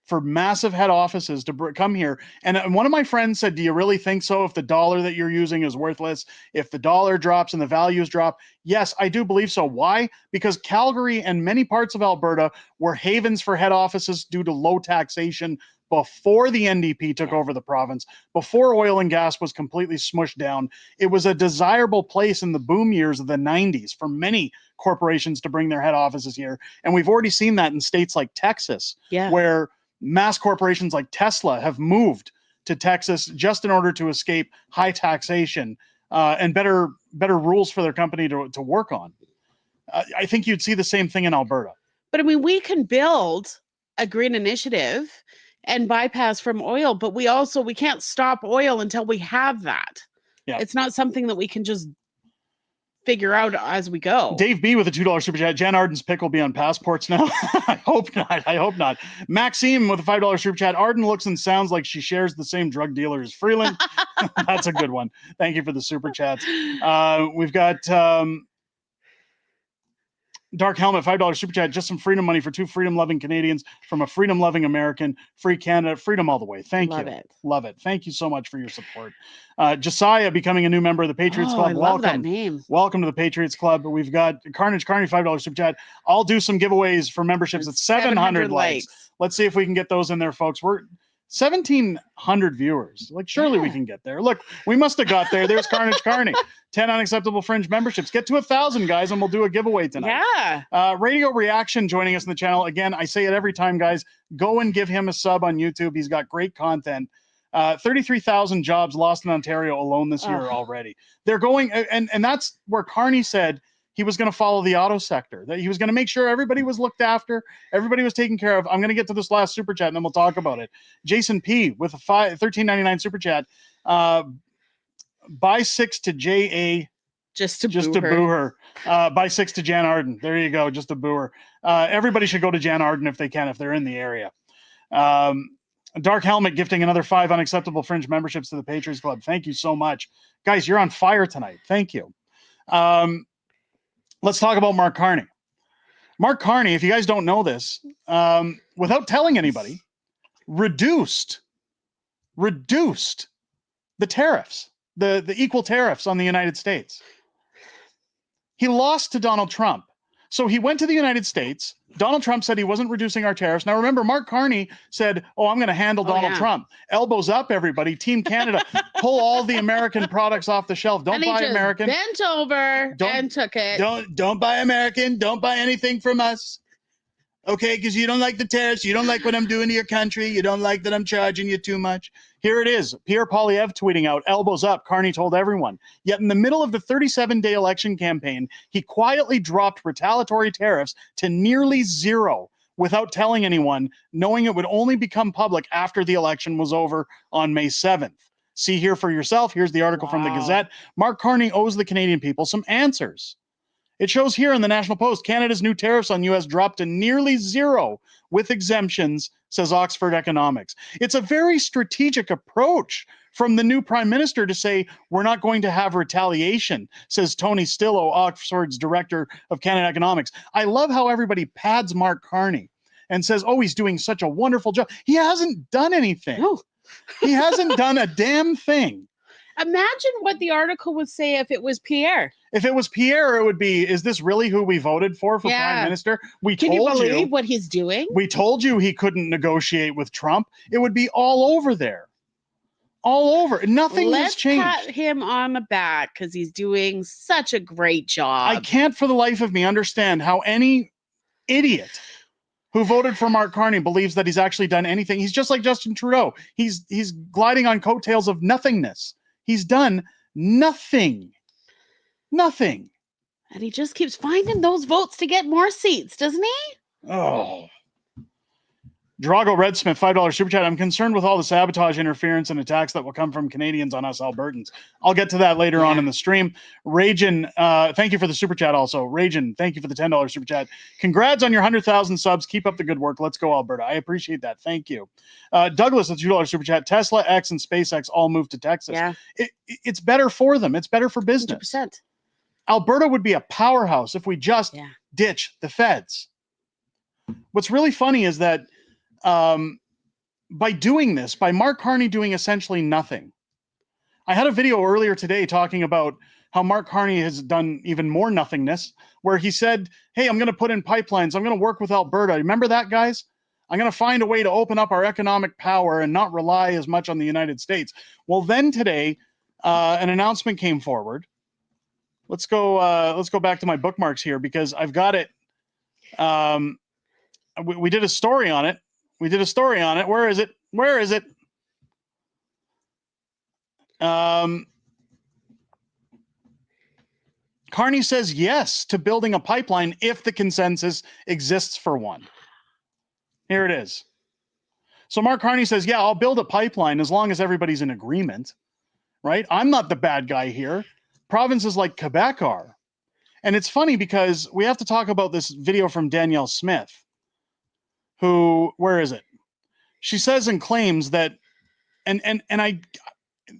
[SPEAKER 12] for massive head offices to come here. And one of my friends said, do you really think so? If the dollar that you're using is worthless, if the dollar drops and the values drop? Yes, I do believe so. Why? Because Calgary and many parts of Alberta were havens for head offices due to low taxation before the NDP took over the province, before oil and gas was completely smushed down. It was a desirable place in the boom years of the 90s for many corporations to bring their head offices here. And we've already seen that in states like Texas, where mass corporations like Tesla have moved to Texas just in order to escape high taxation and better rules for their company to work on. I think you'd see the same thing in Alberta.
[SPEAKER 13] But I mean, we can build a green initiative and bypass from oil, but we can't stop oil until we have that.
[SPEAKER 12] Yeah.
[SPEAKER 13] It's not something that we can just figure out as we go.
[SPEAKER 12] Dave B with a $2 super chat. Jan Arden's pick will be on passports now. I hope not. Maxime with a $5 super chat. Arden looks and sounds like she shares the same drug dealer as Freeland. That's a good one. Thank you for the super chats. We've got Dark Helmet, $5 super chat. Just some freedom money for 2 freedom-loving Canadians from a freedom-loving American. Free Canada, freedom all the way. Thank you. Love it. Thank you so much for your support. Josiah becoming a new member of the Patriots Club.
[SPEAKER 13] I love that name.
[SPEAKER 12] Welcome to the Patriots Club. We've got Carney, $5 super chat. I'll do some giveaways for memberships at 700 likes. Let's see if we can get those in there, folks. We're 1,700 viewers. Like, surely we can get there. Look, we must have got there. There's Carney. 10 unacceptable Fringe memberships. Get to 1,000, guys, and we'll do a giveaway tonight.
[SPEAKER 13] Yeah.
[SPEAKER 12] Radio Reaction joining us in the channel. Again, I say it every time, guys. Go and give him a sub on YouTube. He's got great content. 33,000 jobs lost in Ontario alone this year already. They're going, and that's where Carney said he was going to follow the auto sector, that he was going to make sure everybody was looked after, everybody was taken care of. I'm going to get to this last super chat and then we'll talk about it. Jason P with a $13.99 super chat. Buy 6 to JA.
[SPEAKER 13] Just to
[SPEAKER 12] boo her. Buy 6 to Jan Arden. There you go. Just to boo her. Everybody should go to Jan Arden if they can, if they're in the area. Dark Helmet gifting another 5 unacceptable Fringe memberships to the Patriots Club. Thank you so much. Guys, you're on fire tonight. Thank you. Let's talk about Mark Carney. Mark Carney, if you guys don't know this, without telling anybody, reduced the tariffs, the equal tariffs on the United States. He lost to Donald Trump. So he went to the United States. Donald Trump said he wasn't reducing our tariffs. Now, remember, Mark Carney said, I'm going to handle Donald Trump. Elbows up, everybody. Team Canada, pull all the American products off the shelf. Don't buy American.
[SPEAKER 13] Bent over and took it.
[SPEAKER 12] Don't buy American. Don't buy anything from us. Okay, because you don't like the tariffs. You don't like what I'm doing to your country. You don't like that I'm charging you too much. Here it is. Pierre Poilievre tweeting out, elbows up, Carney told everyone. Yet in the middle of the 37-day election campaign, he quietly dropped retaliatory tariffs to nearly zero without telling anyone, knowing it would only become public after the election was over on May 7th. See here for yourself. Here's the article from the Gazette. Mark Carney owes the Canadian people some answers. It shows here in the National Post, Canada's new tariffs on U.S. dropped to nearly zero with exemptions, says Oxford Economics. It's a very strategic approach from the new Prime Minister to say, we're not going to have retaliation, says Tony Stillo, Oxford's Director of Canada Economics. I love how everybody pads Mark Carney and says, he's doing such a wonderful job. He hasn't done anything.
[SPEAKER 13] No.
[SPEAKER 12] He hasn't done a damn thing.
[SPEAKER 13] Imagine what the article would say if it was Pierre.
[SPEAKER 12] If it was Pierre, it would be, is this really who we voted for Prime Minister?
[SPEAKER 13] Can you believe what he's doing?
[SPEAKER 12] We told you he couldn't negotiate with Trump. It would be all over there. All over. Nothing has changed.
[SPEAKER 13] Let's pat him on the back because he's doing such a great job.
[SPEAKER 12] I can't for the life of me understand how any idiot who voted for Mark Carney believes that he's actually done anything. He's just like Justin Trudeau. He's gliding on coattails of nothingness. He's done nothing. Nothing.
[SPEAKER 13] And he just keeps finding those votes to get more seats, doesn't he?
[SPEAKER 12] Oh. Drago Redsmith, $5 super chat. I'm concerned with all the sabotage, interference, and attacks that will come from Canadians on us Albertans. I'll get to that later on in the stream. Ragin, thank you for the super chat also. Ragin, thank you for the $10 super chat. Congrats on your 100,000 subs. Keep up the good work. Let's go, Alberta. I appreciate that. Thank you. Douglas, the $2 super chat. Tesla, X, and SpaceX all moved to Texas.
[SPEAKER 13] Yeah.
[SPEAKER 12] It's better for them. It's better for business.
[SPEAKER 13] 100%.
[SPEAKER 12] Alberta would be a powerhouse if we just ditch the feds. What's really funny is that by doing this, by Mark Carney doing essentially nothing. I had a video earlier today talking about how Mark Carney has done even more nothingness, where he said, hey, I'm going to put in pipelines. I'm going to work with Alberta. Remember that, guys? I'm going to find a way to open up our economic power and not rely as much on the United States. Well, then today, an announcement came forward. Let's go back to my bookmarks here because I've got it. We did a story on it. Where is it? Carney says yes to building a pipeline if the consensus exists for one. Here it is. So Mark Carney says, yeah, I'll build a pipeline as long as everybody's in agreement, right? I'm not the bad guy here. Provinces like Quebec are. And it's funny because we have to talk about this video from Danielle Smith, who, where is it? She says and claims that,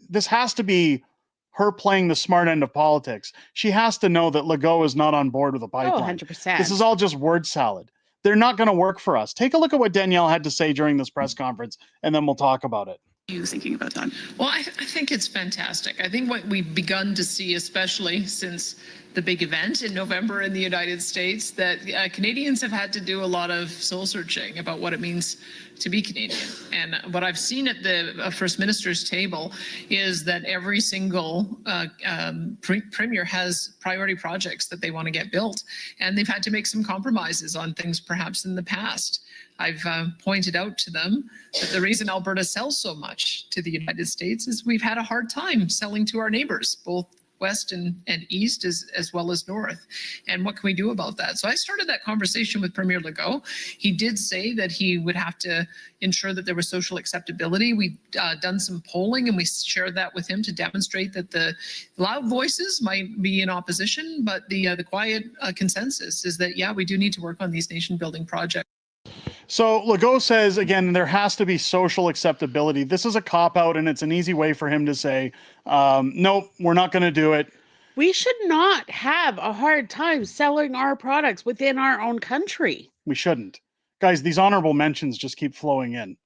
[SPEAKER 12] this has to be her playing the smart end of politics. She has to know that Legault is not on board with a pipeline.
[SPEAKER 13] 100%.
[SPEAKER 12] This is all just word salad. They're not going to work for us. Take a look at what Danielle had to say during this press conference, and then we'll talk about it.
[SPEAKER 17] You thinking about that?
[SPEAKER 18] Well, I think it's fantastic. I think what we've begun to see, especially since the big event in November in the United States, that Canadians have had to do a lot of soul searching about what it means to be Canadian. And what I've seen at the First Minister's table is that every single premier has priority projects that they want to get built. And they've had to make some compromises on things perhaps in the past. I've pointed out to them that the reason Alberta sells so much to the United States is we've had a hard time selling to our neighbors, both west and east as well as north. And what can we do about that? So I started that conversation with Premier Legault. He did say that he would have to ensure that there was social acceptability. We've done some polling and we shared that with him to demonstrate that the loud voices might be in opposition, but the quiet consensus is that, yeah, we do need to work on these nation building projects.
[SPEAKER 12] So Legault says, again, there has to be social acceptability. This is a cop-out, and it's an easy way for him to say, nope, we're not going to do it.
[SPEAKER 13] We should not have a hard time selling our products within our own country.
[SPEAKER 12] We shouldn't. Guys, these honorable mentions just keep flowing in.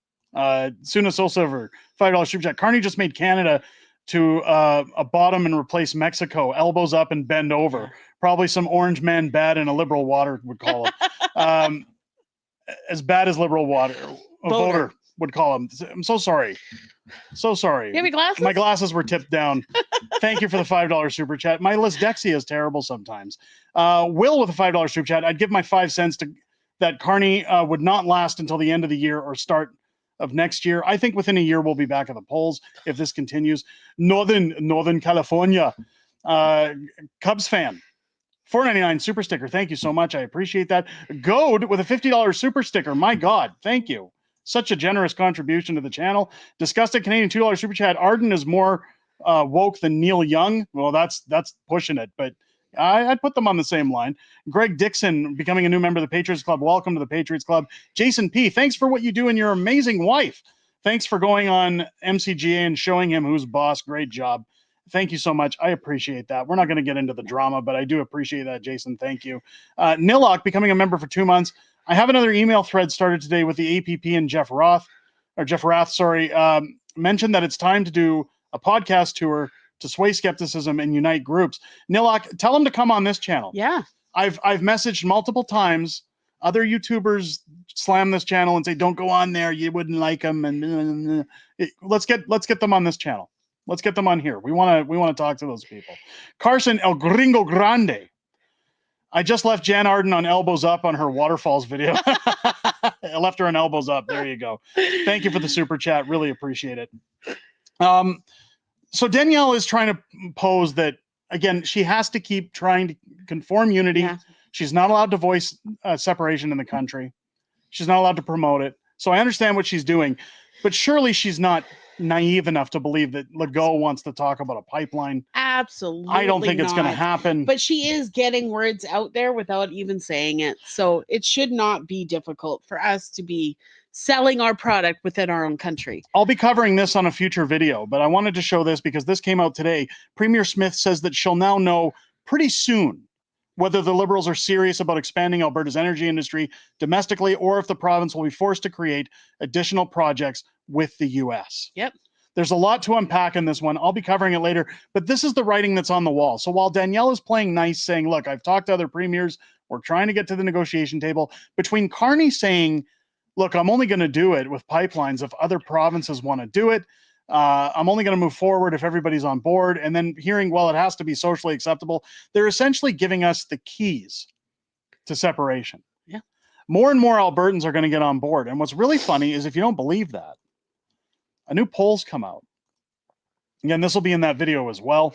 [SPEAKER 12] Suna Soul Silver, $5 super chat. Carney just made Canada to a bottom and replace Mexico. Elbows up and bend over. Probably some orange man bad and a liberal water would call it. As bad as liberal water, a voter would call him. I'm so sorry. So sorry.
[SPEAKER 13] You have your glasses?
[SPEAKER 12] My glasses were tipped down. Thank you for the $5 super chat. My dyslexia is terrible sometimes. Will with a $5 super chat. I'd give my 5 cents to that Carney would not last until the end of the year or start of next year. I think within a year we'll be back at the polls if this continues. Northern California. Cubs fan. $4.99 super sticker. Thank you so much. I appreciate that. Goad with a $50 super sticker. My God, thank you. Such a generous contribution to the channel. Disgusted Canadian $2 super chat. Arden is more woke than Neil Young. Well, that's pushing it, but I'd put them on the same line. Greg Dixon becoming a new member of the Patriots Club. Welcome to the Patriots Club. Jason P., thanks for what you do and your amazing wife. Thanks for going on MCGA and showing him who's boss. Great job. Thank you so much. I appreciate that. We're not going to get into the drama, but I do appreciate that, Jason. Thank you. Nilok becoming a member for 2 months. I have another email thread started today with the APP and Jeff Rath, mentioned that it's time to do a podcast tour to sway skepticism and unite groups. Nilok, tell him to come on this channel.
[SPEAKER 13] Yeah.
[SPEAKER 12] I've messaged multiple times. Other YouTubers slam this channel and say, don't go on there. You wouldn't like them. And let's get them on this channel. Let's get them on here. We want to talk to those people. Carson El Gringo Grande. I just left Jan Arden on elbows up on her waterfalls video. I left her on elbows up. There you go. Thank you for the super chat. Really appreciate it. So Danielle is trying to pose that, again, she has to keep trying to conform unity. Yeah. She's not allowed to voice separation in the country. She's not allowed to promote it. So I understand what she's doing, but surely she's not naive enough to believe that Legault wants to talk about a pipeline.
[SPEAKER 13] Absolutely.
[SPEAKER 12] I don't think it's going to happen.
[SPEAKER 13] But she is getting words out there without even saying it. So it should not be difficult for us to be selling our product within our own country.
[SPEAKER 12] I'll be covering this on a future video, but I wanted to show this because this came out today. Premier Smith says that she'll now know pretty soon whether the Liberals are serious about expanding Alberta's energy industry domestically or if the province will be forced to create additional projects with the U.S.
[SPEAKER 13] Yep.
[SPEAKER 12] There's a lot to unpack in this one. I'll be covering it later, but this is the writing that's on the wall. So while Danielle is playing nice, saying, look, I've talked to other premiers, we're trying to get to the negotiation table, between Carney saying, look, I'm only going to do it with pipelines if other provinces want to do it. I'm only going to move forward if everybody's on board. And then hearing, well, it has to be socially acceptable. They're essentially giving us the keys to separation.
[SPEAKER 13] Yeah.
[SPEAKER 12] More and more Albertans are going to get on board. And what's really funny is if you don't believe that, a new poll's come out. Again, this will be in that video as well.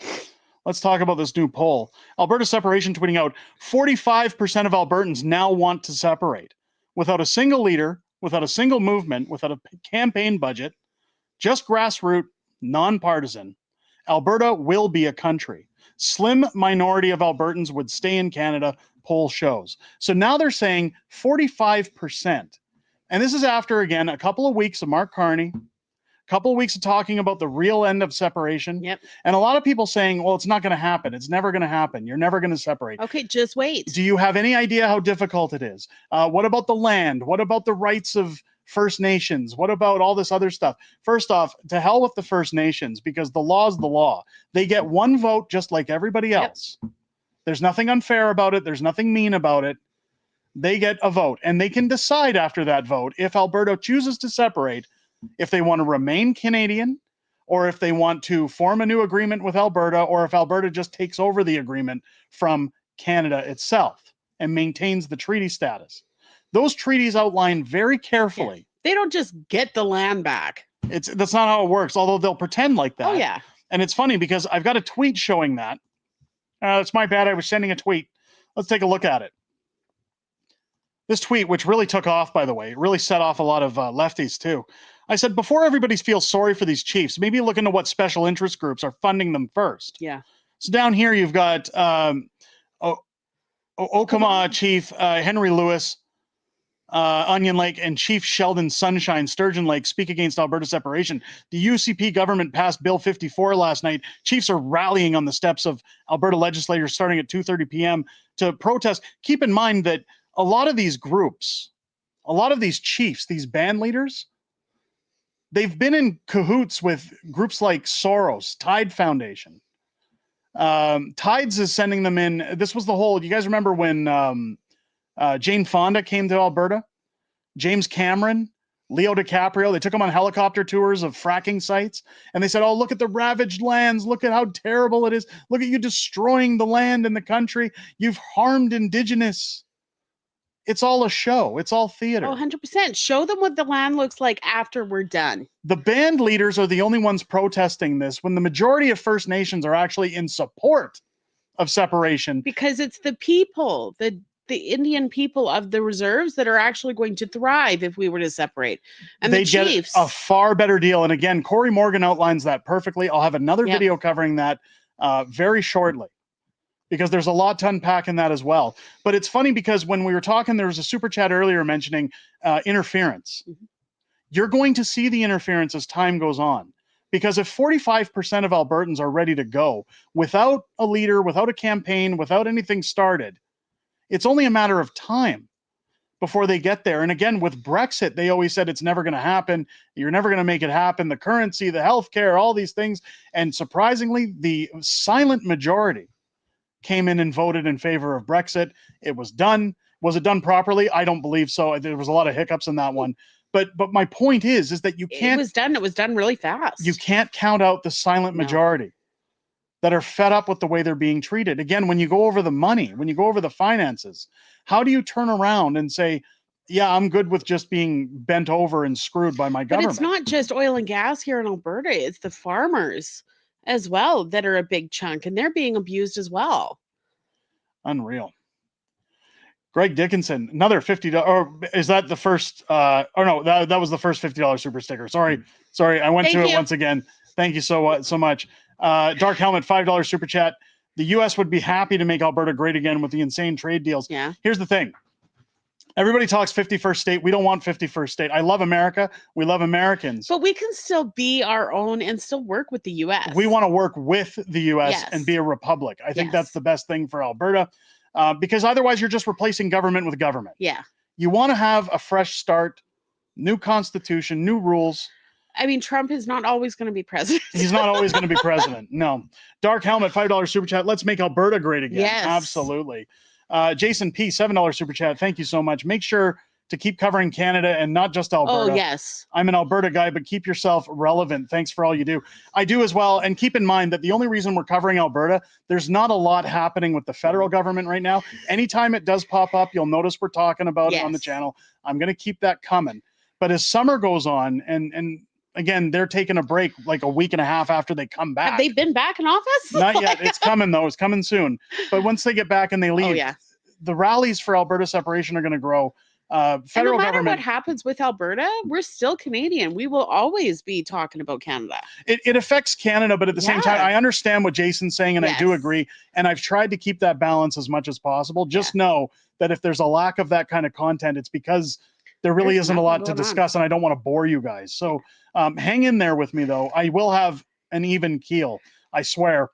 [SPEAKER 12] Let's talk about this new poll. Alberta Separation tweeting out, 45% of Albertans now want to separate. Without a single leader, without a single movement, without a campaign budget, just grassroots, nonpartisan, Alberta will be a country. Slim minority of Albertans would stay in Canada, poll shows. So now they're saying 45%. And this is after, again, a couple of weeks of Mark Carney, a couple of weeks of talking about the real end of separation.
[SPEAKER 13] Yep.
[SPEAKER 12] And a lot of people saying, well, it's not going to happen. It's never going to happen. You're never going to separate.
[SPEAKER 13] Okay, just wait.
[SPEAKER 12] Do you have any idea how difficult it is? What about the land? What about the rights of First Nations? What about all this other stuff? First off, to hell with the First Nations, because the law is the law. They get one vote just like everybody else. Yep. There's nothing unfair about it. There's nothing mean about it. They get a vote, and they can decide after that vote if Alberta chooses to separate, if they want to remain Canadian, or if they want to form a new agreement with Alberta, or if Alberta just takes over the agreement from Canada itself and maintains the treaty status. Those treaties outline very carefully.
[SPEAKER 13] Yeah. They don't just get the land back.
[SPEAKER 12] That's not how it works, although they'll pretend like that.
[SPEAKER 13] Oh, yeah.
[SPEAKER 12] And it's funny because I've got a tweet showing that. It's my bad. I was sending a tweet. Let's take a look at it. This tweet, which really took off, by the way, it really set off a lot of lefties too. I said, before everybody feels sorry for these chiefs, maybe look into what special interest groups are funding them first.
[SPEAKER 13] Yeah.
[SPEAKER 12] So down here, you've got Okama Chief Henry Lewis, Onion Lake, and Chief Sheldon Sunshine Sturgeon Lake speak against Alberta separation. The UCP government passed Bill 54 last night. Chiefs are rallying on the steps of Alberta legislators starting at 2:30 p.m. to protest. Keep in mind that a lot of these groups, a lot of these chiefs, these band leaders, they've been in cahoots with groups like Soros, Tide Foundation. Tides is sending them in. This was the whole, you guys remember when Jane Fonda came to Alberta? James Cameron, Leo DiCaprio, they took them on helicopter tours of fracking sites. And they said, oh, look at the ravaged lands. Look at how terrible it is. Look at you destroying the land and the country. You've harmed Indigenous. It's all a show. It's all theater.
[SPEAKER 13] Oh, 100%. Show them what the land looks like after we're done.
[SPEAKER 12] The band leaders are the only ones protesting this when the majority of First Nations are actually in support of separation.
[SPEAKER 13] Because it's the people, the Indian people of the reserves that are actually going to thrive if we were to separate. And
[SPEAKER 12] they
[SPEAKER 13] the chiefs
[SPEAKER 12] get a far better deal. And again, Corey Morgan outlines that perfectly. I'll have another video covering that very shortly, because there's a lot to unpack in that as well. But it's funny because when we were talking, there was a super chat earlier mentioning interference. Mm-hmm. You're going to see the interference as time goes on, because if 45% of Albertans are ready to go without a leader, without a campaign, without anything started, it's only a matter of time before they get there. And again, with Brexit, they always said it's never going to happen. You're never going to make it happen. The currency, the healthcare, all these things. And surprisingly, the silent majority came in and voted in favor of Brexit. It was done. Was it done properly? I don't believe so. There was a lot of hiccups in that one. But my point is that you can't.
[SPEAKER 13] It was done really fast.
[SPEAKER 12] You can't count out the silent majority that are fed up with the way they're being treated. Again, when you go over the money, when you go over the finances, how do you turn around and say, yeah, I'm good with just being bent over and screwed by my government?
[SPEAKER 13] But it's not just oil and gas here in Alberta. It's the farmers as well that are a big chunk, and they're being abused as well.
[SPEAKER 12] Unreal. Greg Dickinson, another $50. Or is that the first? Or no, that was the first $50 super sticker. Sorry. I went to it once again. Thank you so much. Dark Helmet, $5 super chat. The U.S. would be happy to make Alberta great again with the insane trade deals.
[SPEAKER 13] Yeah.
[SPEAKER 12] Here's the thing. Everybody talks 51st state. We don't want 51st state. I love America. We love Americans.
[SPEAKER 13] But we can still be our own and still work with the U.S.
[SPEAKER 12] We want to work with the U.S. and be a republic. I think that's the best thing for Alberta. because otherwise you're just replacing government with government.
[SPEAKER 13] Yeah.
[SPEAKER 12] You want to have a fresh start, new constitution, new rules.
[SPEAKER 13] I mean, Trump is not always going to be president.
[SPEAKER 12] He's not always going to be president. No. Dark Helmet, $5 super chat. Let's make Alberta great again.
[SPEAKER 13] Yes.
[SPEAKER 12] Absolutely. Jason P, $7 super chat. Thank you so much. Make sure to keep covering Canada and not just Alberta.
[SPEAKER 13] Oh, yes.
[SPEAKER 12] I'm an Alberta guy, but keep yourself relevant. Thanks for all you do. I do as well. And keep in mind that the only reason we're covering Alberta, there's not a lot happening with the federal government right now. Anytime it does pop up, you'll notice we're talking about it on the channel. I'm going to keep that coming. But as summer goes on, and again, they're taking a break like a week and a half after they come back.
[SPEAKER 13] Have they been back in office?
[SPEAKER 12] Not yet. It's coming, though. It's coming soon. But once they get back and they leave, the rallies for Alberta separation are going to grow. Federal
[SPEAKER 13] and no matter
[SPEAKER 12] government.
[SPEAKER 13] what happens with Alberta, we're still Canadian. We will always be talking about Canada.
[SPEAKER 12] It affects Canada, but at the same time, I understand what Jason's saying, and I do agree. And I've tried to keep that balance as much as possible. Just know that if there's a lack of that kind of content, it's because there really isn't a lot to discuss, and I don't want to bore you guys. So hang in there with me, though. I will have an even keel, I swear.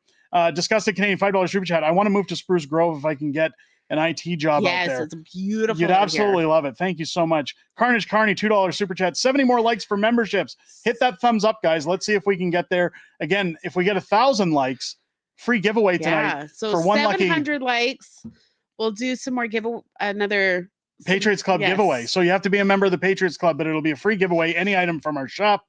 [SPEAKER 12] Disgusted Canadian, $5 super chat. I want to move to Spruce Grove if I can get an IT job out there.
[SPEAKER 13] Yes, it's beautiful.
[SPEAKER 12] You'd absolutely love it. Thank you so much. Carney, $2 super chat. 70 more likes for memberships. Hit that thumbs up, guys. Let's see if we can get there. Again, if we get 1,000 likes, free giveaway tonight.
[SPEAKER 13] So
[SPEAKER 12] for one
[SPEAKER 13] 700 likes. We'll do some more another
[SPEAKER 12] Patriots Club giveaway. So you have to be a member of the Patriots Club, but it'll be a free giveaway. Any item from our shop.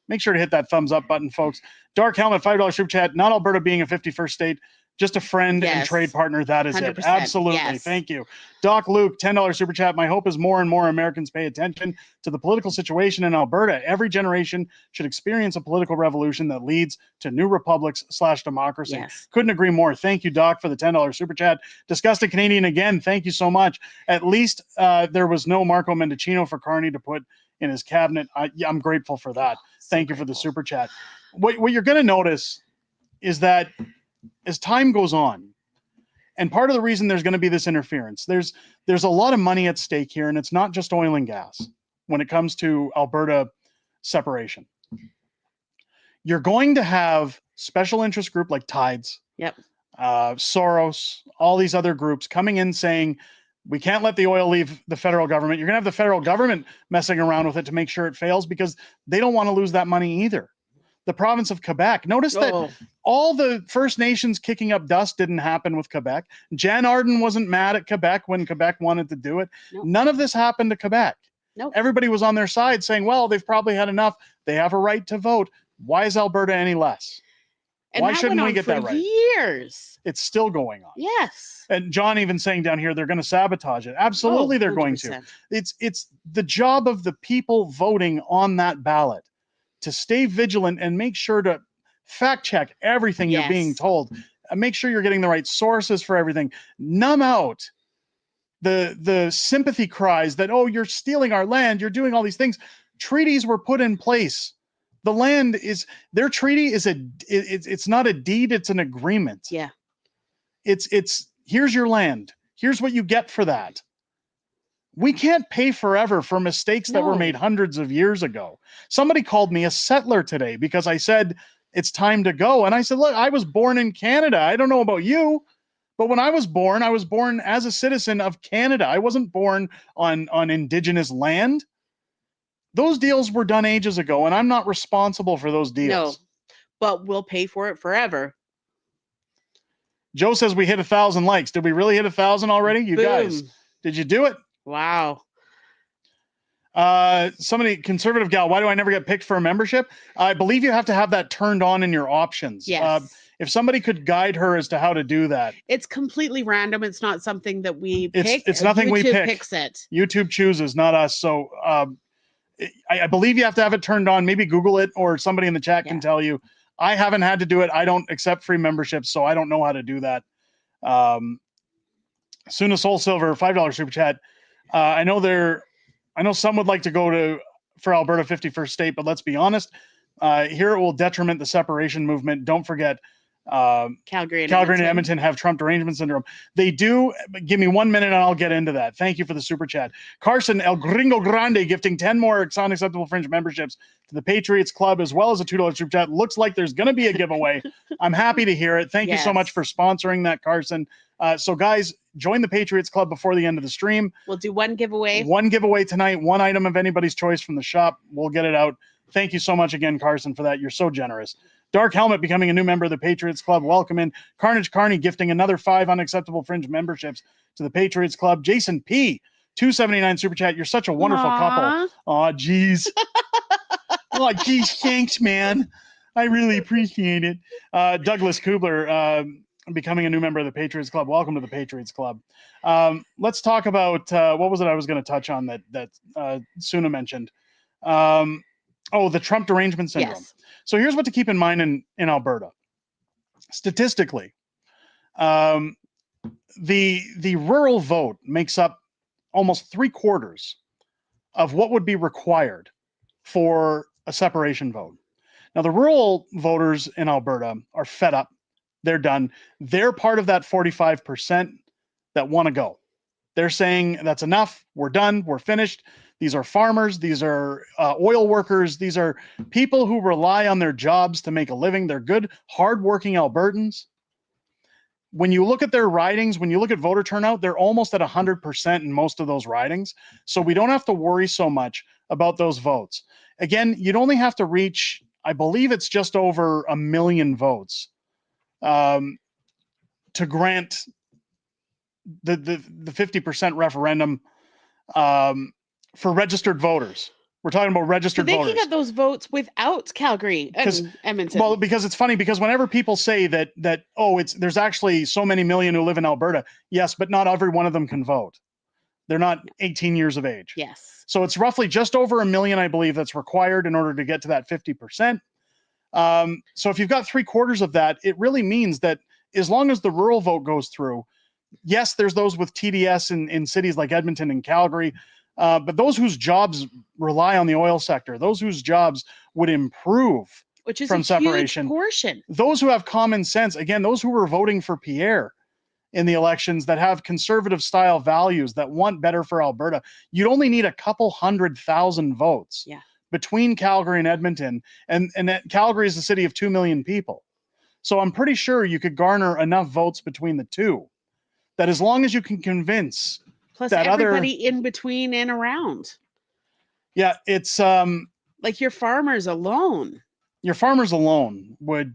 [SPEAKER 12] Make sure to hit that thumbs up button, folks. Dark Helmet, $5 super chat. Not Alberta being a 51st state. Just a friend and trade partner. That is it. Absolutely.
[SPEAKER 13] Yes.
[SPEAKER 12] Thank you. Doc Luke, $10 super chat. My hope is more and more Americans pay attention to the political situation in Alberta. Every generation should experience a political revolution that leads to new republics / democracy.
[SPEAKER 13] Yes.
[SPEAKER 12] Couldn't agree more. Thank you, Doc, for the $10 super chat. Disgusted Canadian again. Thank you so much. At least there was no Marco Mendocino for Carney to put in his cabinet. I'm grateful for that. Thank you for the super chat. What you're going to notice is that as time goes on, and part of the reason there's going to be this interference, there's a lot of money at stake here, and it's not just oil and gas when it comes to Alberta separation. You're going to have special interest group like Tides, Soros, all these other groups coming in saying, we can't let the oil leave the federal government. You're going to have the federal government messing around with it to make sure it fails because they don't want to lose that money either. The province of Quebec. Notice that all the First Nations kicking up dust didn't happen with Quebec. Jan Arden wasn't mad at Quebec when Quebec wanted to do it. Nope. None of this happened to Quebec.
[SPEAKER 13] Nope.
[SPEAKER 12] Everybody was on their side saying, well, they've probably had enough. They have a right to vote. Why is Alberta any less?
[SPEAKER 13] And
[SPEAKER 12] why shouldn't we get that right?
[SPEAKER 13] Years.
[SPEAKER 12] It's still going on.
[SPEAKER 13] Yes.
[SPEAKER 12] And John even saying down here, they're going to sabotage it. Absolutely, they're going to. It's the job of the people voting on that ballot to stay vigilant and make sure to fact check everything you're being told. Make sure you're getting the right sources for everything. Numb out the sympathy cries that, oh, you're stealing our land, you're doing all these things. Treaties were put in place. The land is, their treaty is it's not a deed, it's an agreement.
[SPEAKER 13] Yeah.
[SPEAKER 12] It's here's your land. Here's what you get for that. We can't pay forever for mistakes that were made hundreds of years ago. Somebody called me a settler today because I said, it's time to go. And I said, look, I was born in Canada. I don't know about you, but when I was born as a citizen of Canada. I wasn't born on Indigenous land. Those deals were done ages ago, and I'm not responsible for those deals.
[SPEAKER 13] No, but we'll pay for it forever.
[SPEAKER 12] Joe says we hit 1,000 likes. Did we really hit 1,000 already? You guys, did you do it?
[SPEAKER 13] Wow.
[SPEAKER 12] Somebody, conservative gal, why do I never get picked for a membership? I believe you have to have that turned on in your options.
[SPEAKER 13] Yes.
[SPEAKER 12] If somebody could guide her as to how to do that.
[SPEAKER 13] It's completely random. It's not something that we pick.
[SPEAKER 12] It's nothing we pick.
[SPEAKER 13] YouTube picks it.
[SPEAKER 12] YouTube chooses, not us. So I believe you have to have it turned on. Maybe Google it or somebody in the chat can tell you. I haven't had to do it. I don't accept free memberships, so I don't know how to do that. Suna Soul Silver, $5 super chat. I know some would like to go for Alberta 51st state, but let's be honest. Here it will detriment the separation movement. Don't forget,
[SPEAKER 13] Calgary and
[SPEAKER 12] Edmonton have Trump derangement syndrome. They do. Give me 1 minute and I'll get into that. Thank you for the super chat. Carson El Gringo Grande gifting 10 more unacceptable Fringe memberships to the Patriots Club, as well as a $2 super chat. Looks like there's going to be a giveaway. I'm happy to hear it. Thank you so much for sponsoring that, Carson. So guys, join the Patriots Club before the end of the stream.
[SPEAKER 13] We'll do one giveaway.
[SPEAKER 12] One giveaway tonight, one item of anybody's choice from the shop. We'll get it out. Thank you so much again, Carson, for that. You're so generous. Dark Helmet becoming a new member of the Patriots Club. Welcome in. Carney gifting another 5 unacceptable Fringe memberships to the Patriots Club. Jason P, $2.79 super chat. You're such a wonderful couple. Aw, geez. Oh, geez, thanks, man. I really appreciate it. Douglas Kubler becoming a new member of the Patriots Club. Welcome to the Patriots Club. Let's talk about what was it I was going to touch on that Suna mentioned. The Trump derangement syndrome.
[SPEAKER 13] Yes.
[SPEAKER 12] So here's what to keep in mind in Alberta. Statistically, the rural vote makes up almost 3/4 of what would be required for a separation vote. Now, the rural voters in Alberta are fed up. They're done. They're part of that 45% that want to go. They're saying that's enough. We're done. We're finished. These are farmers. These are oil workers. These are people who rely on their jobs to make a living. They're good, hardworking Albertans. When you look at their ridings, when you look at voter turnout, they're almost at 100% in most of those ridings. So we don't have to worry so much about those votes. Again, you'd only have to reach, I believe it's just over 1 million votes to grant the 50% referendum for registered voters. We're talking about registered
[SPEAKER 13] They
[SPEAKER 12] voters.
[SPEAKER 13] can get those votes without Calgary and Edmonton.
[SPEAKER 12] Well, because it's funny, because whenever people say that there's actually so many million who live in Alberta, yes, but not every one of them can vote. They're not 18 years of age.
[SPEAKER 13] Yes.
[SPEAKER 12] So it's roughly just over 1 million, I believe, that's required in order to get to that 50%. So if you've got 3/4 of that, it really means that as long as the rural vote goes through, yes, there's those with TDS in cities like Edmonton and Calgary, but those whose jobs rely on the oil sector, those whose jobs would improve
[SPEAKER 13] which is
[SPEAKER 12] from
[SPEAKER 13] a
[SPEAKER 12] separation,
[SPEAKER 13] huge portion.
[SPEAKER 12] those who have common sense, again, those who were voting for Pierre in the elections, that have conservative style values, that want better for Alberta, you'd only need a couple 100,000 votes between Calgary and Edmonton, and that Calgary is a city of 2 million people. So I'm pretty sure you could garner enough votes between the two that as long as you can convince
[SPEAKER 13] Plus
[SPEAKER 12] that
[SPEAKER 13] everybody in between and around.
[SPEAKER 12] Yeah, it's
[SPEAKER 13] like your farmers alone.
[SPEAKER 12] Your farmers alone would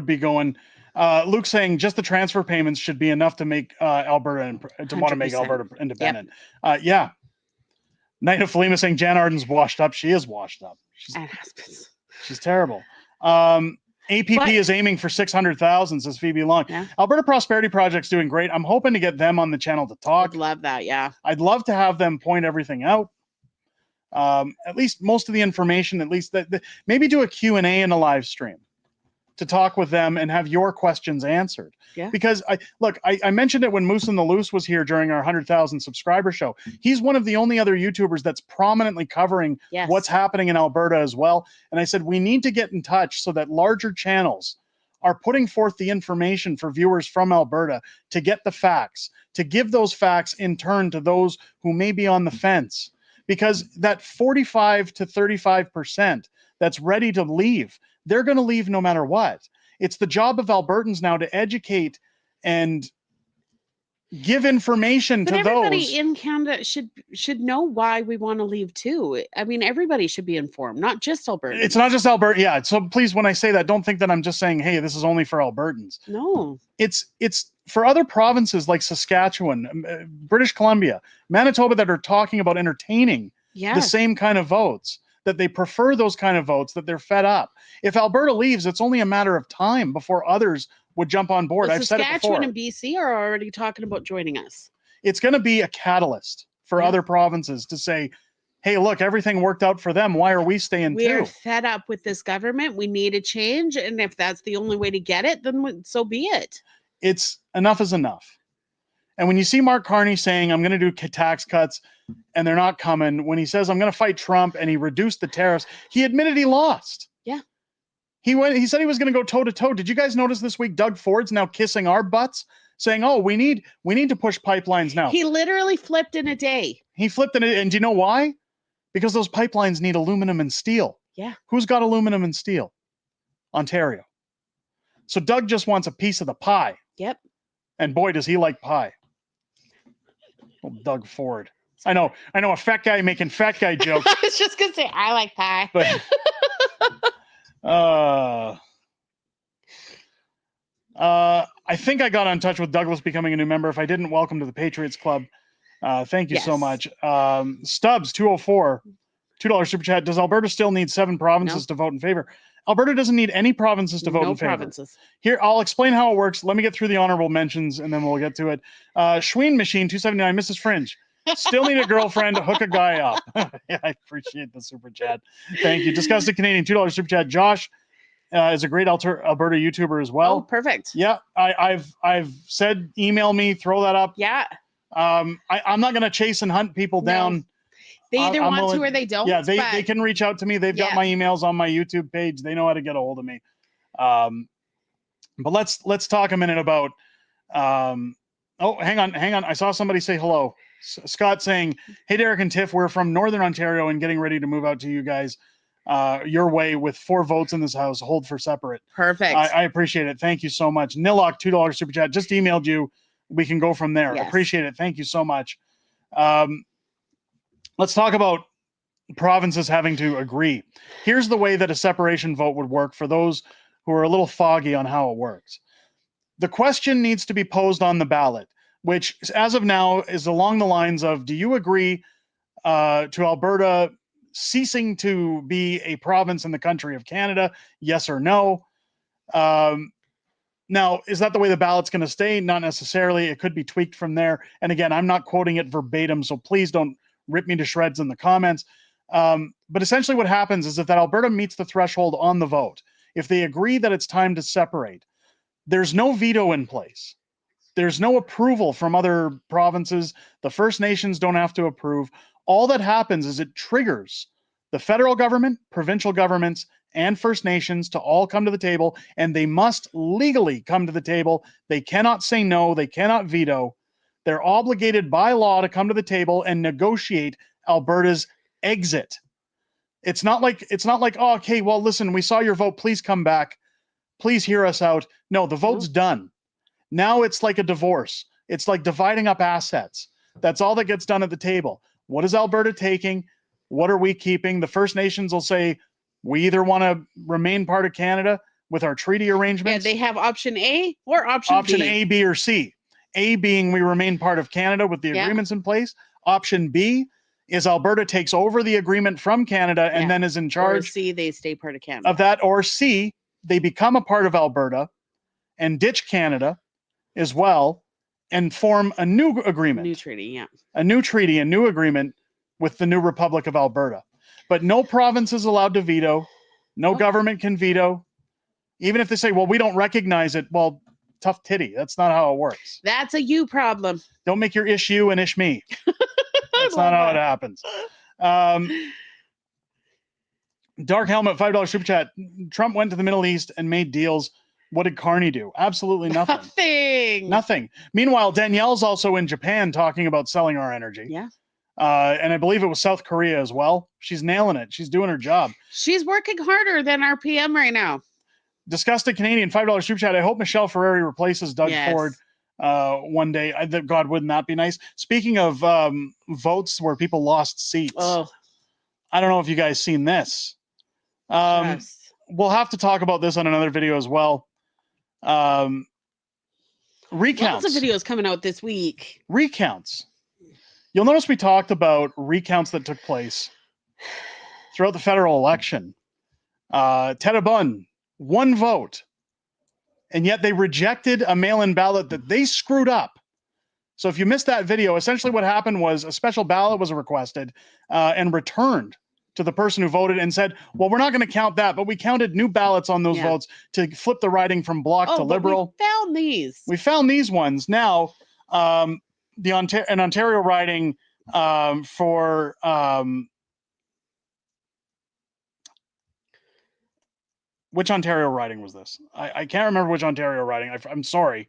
[SPEAKER 12] be going. Luke saying just the transfer payments should be enough to make Alberta to want to make
[SPEAKER 13] 100%.
[SPEAKER 12] Alberta independent. Yeah. Night of Felima saying Jan Arden's washed up. She is washed up. She's terrible. APP is aiming for 600,000, says Phoebe Long.
[SPEAKER 13] Yeah.
[SPEAKER 12] Alberta Prosperity Project's doing great. I'm hoping to get them on the channel to talk.
[SPEAKER 13] I'd love that, yeah.
[SPEAKER 12] I'd love to have them point everything out. At least most of the information, at least maybe do a Q&A in a live stream to talk with them and have your questions answered.
[SPEAKER 13] Yeah.
[SPEAKER 12] Because I mentioned it when Moose and the Loose was here during our 100,000 subscriber show. He's one of the only other YouTubers that's prominently covering what's happening in Alberta as well. And I said, we need to get in touch so that larger channels are putting forth the information for viewers from Alberta to get the facts, to give those facts in turn to those who may be on the fence. Because that 45 to 35% that's ready to leave, they're going to leave no matter what. It's the job of Albertans now to educate and give information to those.
[SPEAKER 13] Everybody in Canada should know why we want to leave too. I mean, everybody should be informed, not just Albertans.
[SPEAKER 12] It's not just Alberta. Yeah. So please, when I say that, don't think that I'm just saying, hey, this is only for Albertans.
[SPEAKER 13] No.
[SPEAKER 12] It's for other provinces like Saskatchewan, British Columbia, Manitoba that are talking about entertaining the same kind of votes, that they prefer those kind of votes, that they're fed up. If Alberta leaves, it's only a matter of time before others would jump on board.
[SPEAKER 13] Well,
[SPEAKER 12] I've said it before.
[SPEAKER 13] Saskatchewan and BC are already talking about joining us.
[SPEAKER 12] It's going to be a catalyst for other provinces to say, hey, look, everything worked out for them. Why are we staying too?
[SPEAKER 13] We're fed up with this government. We need a change. And if that's the only way to get it, then so be it.
[SPEAKER 12] It's enough is enough. And when you see Mark Carney saying, I'm going to do tax cuts and they're not coming, when he says, I'm going to fight Trump and he reduced the tariffs, he admitted he lost.
[SPEAKER 13] Yeah.
[SPEAKER 12] He said he was going to go toe to toe. Did you guys notice this week, Doug Ford's now kissing our butts saying, oh, we need to push pipelines now.
[SPEAKER 13] He literally flipped in a day.
[SPEAKER 12] He flipped in it. And do you know why? Because those pipelines need aluminum and steel.
[SPEAKER 13] Yeah.
[SPEAKER 12] Who's got aluminum and steel? Ontario. So Doug just wants a piece of the pie.
[SPEAKER 13] Yep.
[SPEAKER 12] And boy, does he like pie. Well, Doug Ford. I know a fat guy making fat guy jokes.
[SPEAKER 13] I was just gonna say I like pie.
[SPEAKER 12] But I think I got in touch with Douglas becoming a new member. If I didn't, welcome to the Patriots Club. Thank you so much. Stubbs 204, $2 super chat. Does Alberta still need 7 provinces to vote in favor? Alberta doesn't need any provinces to vote in favor.
[SPEAKER 13] Provinces.
[SPEAKER 12] Here, I'll explain how it works. Let me get through the honorable mentions, and then we'll get to it. Schween Machine 279, Mrs. Fringe. Still need a girlfriend to hook a guy up. Yeah, I appreciate the super chat. Thank you. Disgusted Canadian $2 super chat. Josh is a great Alberta YouTuber as well.
[SPEAKER 13] Oh, perfect.
[SPEAKER 12] Yeah, I've said email me, throw that up.
[SPEAKER 13] Yeah.
[SPEAKER 12] I'm not going to chase and hunt people down.
[SPEAKER 13] They either want to or they don't.
[SPEAKER 12] Yeah, they can reach out to me. They've got my emails on my YouTube page. They know how to get a hold of me. But let's talk a minute about. Oh, hang on. I saw somebody say hello. Scott saying, "Hey, Derek and Tiff, we're from Northern Ontario and getting ready to move out to you guys, your way with 4 votes in this house. Hold for separate."
[SPEAKER 13] Perfect.
[SPEAKER 12] I appreciate it. Thank you so much. Nilok $2 super chat. Just emailed you. We can go from there.
[SPEAKER 13] Yes.
[SPEAKER 12] Appreciate it. Thank you so much. Let's talk about provinces having to agree. Here's the way that a separation vote would work for those who are a little foggy on how it works. The question needs to be posed on the ballot, which as of now is along the lines of, do you agree to Alberta ceasing to be a province in the country of Canada? Yes or no? Now, is that the way the ballot's going to stay? Not necessarily. It could be tweaked from there. And again, I'm not quoting it verbatim, so please don't rip me to shreds in the comments. But essentially what happens is that Alberta meets the threshold on the vote. If they agree that it's time to separate, there's no veto in place. There's no approval from other provinces. The First Nations don't have to approve. All that happens is it triggers the federal government, provincial governments, and First Nations to all come to the table, and they must legally come to the table. They cannot say no. They cannot veto. They're obligated by law to come to the table and negotiate Alberta's exit. It's not like, oh, okay, well, listen, we saw your vote. Please come back. Please hear us out. No, the vote's done. Now it's like a divorce. It's like dividing up assets. That's all that gets done at the table. What is Alberta taking? What are we keeping? The First Nations will say, we either want to remain part of Canada with our treaty arrangements.
[SPEAKER 13] Yeah, they have option A or option
[SPEAKER 12] Option
[SPEAKER 13] B.
[SPEAKER 12] A, B, or C. A being we remain part of Canada with the agreements in place. Option B is Alberta takes over the agreement from Canada and then is in charge.
[SPEAKER 13] Or C, they stay part of Canada.
[SPEAKER 12] Of that. Or C, they become a part of Alberta and ditch Canada as well and form a new agreement.
[SPEAKER 13] New treaty, yeah.
[SPEAKER 12] A new treaty, a new agreement with the new Republic of Alberta. But no province is allowed to veto. No government can veto. Even if they say, well, we don't recognize it. Well, tough titty. That's not how it works.
[SPEAKER 13] That's a you problem.
[SPEAKER 12] Don't make your ish you and ish me. That's not how it happens. Dark Helmet, $5 super chat. Trump went to the Middle East and made deals. What did Carney do? Absolutely nothing. Nothing. Meanwhile, Danielle's also in Japan talking about selling our energy.
[SPEAKER 13] Yeah.
[SPEAKER 12] And I believe it was South Korea as well. She's nailing it. She's doing her job.
[SPEAKER 13] She's working harder than our PM right now.
[SPEAKER 12] Disgusted Canadian, $5 super chat. I hope Michelle Ferrari replaces Doug Ford one day. God, wouldn't that be nice? Speaking of votes where people lost seats.
[SPEAKER 13] Oh.
[SPEAKER 12] I don't know if you guys seen this. We'll have to talk about this on another video as well. Recounts.
[SPEAKER 13] Lots of videos coming out this week.
[SPEAKER 12] Recounts. You'll notice we talked about recounts that took place throughout the federal election. Terrebonne, 1 vote. And yet they rejected a mail-in ballot that they screwed up. So if you missed that video, essentially what happened was a special ballot was requested and returned to the person who voted and said, well, we're not going to count that, but we counted new ballots on those votes to flip the riding from Bloc to Liberal.
[SPEAKER 13] We found these.
[SPEAKER 12] We found these ones. Now, an Ontario riding for which Ontario riding was this? I can't remember which Ontario riding. I'm sorry.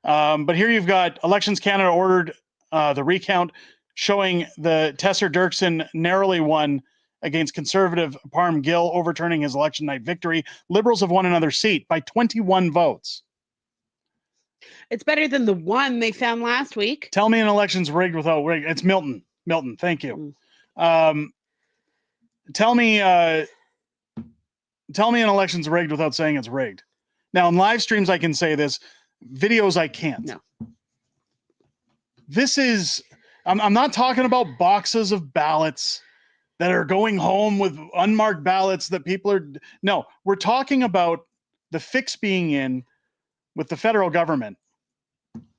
[SPEAKER 12] But here you've got Elections Canada ordered the recount showing the Tesser Dirksen narrowly won against Conservative Parm Gill, overturning his election night victory. Liberals have won another seat by 21 votes.
[SPEAKER 13] It's better than the one they found last week.
[SPEAKER 12] Tell me an election's rigged without rigged. It's Milton. Milton, thank you. Tell me an election's rigged without saying it's rigged. Now, in live streams, I can say this. Videos, I can't.
[SPEAKER 13] No.
[SPEAKER 12] This is, I'm not talking about boxes of ballots that are going home with unmarked ballots that people are, no, we're talking about the fix being in with the federal government.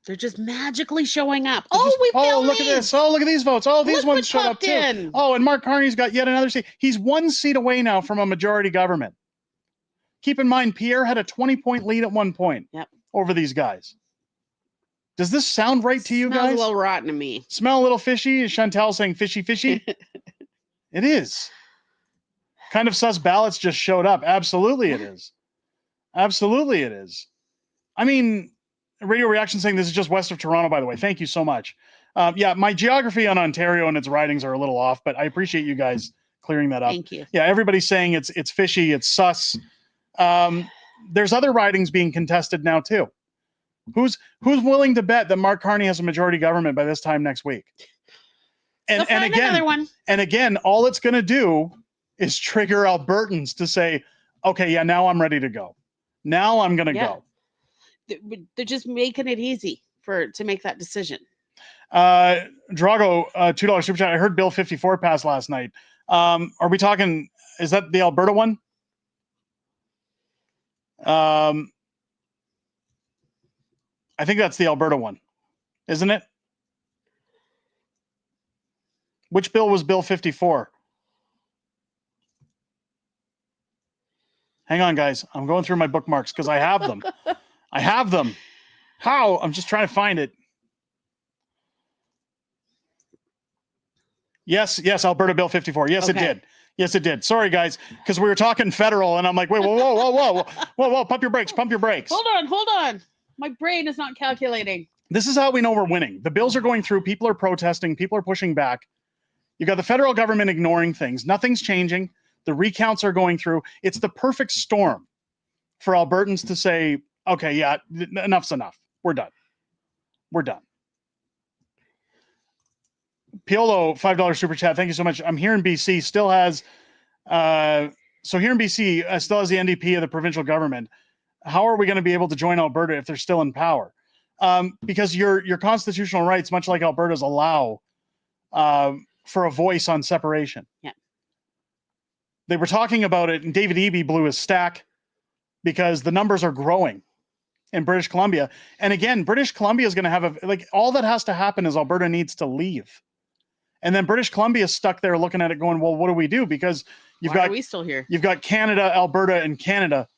[SPEAKER 13] They're just magically showing up. We found
[SPEAKER 12] look at this. Oh, look at these votes. Oh, these ones showed up too. Oh, and Mark Carney's got yet another seat. He's 1 seat away now from a majority government. Keep in mind, Pierre had a 20-point lead at one point over these guys. Does this sound right to you guys?
[SPEAKER 13] Smells a little rotten to me.
[SPEAKER 12] Smell a little fishy? Is Chantal saying fishy, fishy? It is. Kind of sus ballots just showed up. Absolutely it is. Absolutely it is. I mean, Radio Reaction saying this is just west of Toronto, by the way. Thank you so much. Yeah, my geography on Ontario and its ridings are a little off, but I appreciate you guys clearing that up.
[SPEAKER 13] Thank you.
[SPEAKER 12] Yeah, everybody's saying it's fishy, it's sus. There's other ridings being contested now too. Who's willing to bet that Mark Carney has a majority government by this time next week? And
[SPEAKER 13] another one.
[SPEAKER 12] And again, all it's going to do is trigger Albertans to say, okay, yeah, now I'm ready to go. Now I'm going to go.
[SPEAKER 13] They're just making it easy to make that decision.
[SPEAKER 12] Drago, $2 super chat. I heard Bill 54 pass last night. Are we talking, is that the Alberta one? I think that's the Alberta one, isn't it? Which bill was Bill 54? Hang on, guys. I'm going through my bookmarks because I have them. I have them. How? I'm just trying to find it. Yes, Alberta Bill 54. Yes, it did. Yes, it did. Sorry, guys, because we were talking federal, and I'm like, wait, whoa, pump your brakes.
[SPEAKER 13] Hold on. My brain is not calculating.
[SPEAKER 12] This is how we know we're winning. The bills are going through. People are protesting. People are pushing back. You got the federal government ignoring things. Nothing's changing. The recounts are going through. It's the perfect storm for Albertans to say, okay, yeah, enough's enough. We're done. Piolo, $5 super chat. Thank you so much. I'm here in BC. Still has, so here in BC, still has the NDP of the provincial government. How are we going to be able to join Alberta if they're still in power? Because your constitutional rights, much like Alberta's, allow for a voice on separation.
[SPEAKER 13] Yeah.
[SPEAKER 12] They were talking about it, and David Eby blew his stack because the numbers are growing in British Columbia. And again, British Columbia is going to have all that has to happen is Alberta needs to leave. And then British Columbia is stuck there looking at it going, well, what do we do? Because
[SPEAKER 13] Why are we still here?
[SPEAKER 12] You've got Canada, Alberta, and Canada.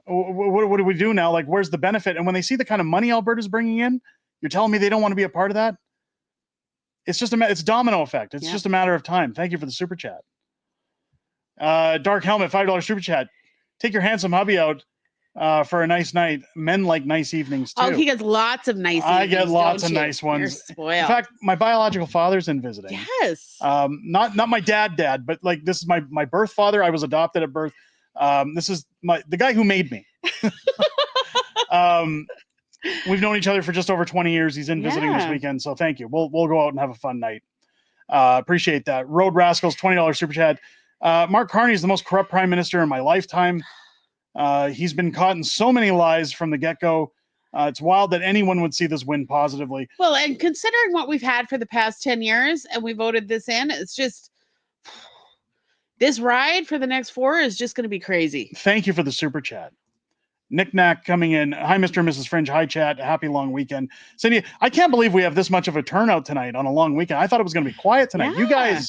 [SPEAKER 12] What do we do now? Like, where's the benefit? And when they see the kind of money Alberta's bringing in, you're telling me they don't want to be a part of that? It's just it's domino effect. It's just a matter of time. Thank you for the super chat. Dark Helmet, $5 super chat. Take your handsome hubby out for a nice night. Men like nice evenings too.
[SPEAKER 13] Oh, he gets lots of nice evenings.
[SPEAKER 12] I get lots of nice ones.
[SPEAKER 13] You're spoiled.
[SPEAKER 12] In fact, my biological father's in visiting.
[SPEAKER 13] Yes.
[SPEAKER 12] Not my dad, but like this is my birth father. I was adopted at birth. This is the guy who made me. We've known each other for just over 20 years. He's in visiting this weekend, so thank you. We'll go out and have a fun night. Appreciate that. Road Rascals, $20 super chat. Mark Carney is the most corrupt prime minister in my lifetime. He's been caught in so many lies from the get-go. It's wild that anyone would see this win positively.
[SPEAKER 13] Well, and considering what we've had for the past 10 years and we voted this in, it's just this ride for the next 4 is just going to be crazy.
[SPEAKER 12] Thank you for the super chat. Nick Knack coming in. Hi, Mr. and Mrs. Fringe. Hi, chat. Happy long weekend. Cindy, I can't believe we have this much of a turnout tonight on a long weekend. I thought it was going to be quiet tonight.
[SPEAKER 13] Yeah.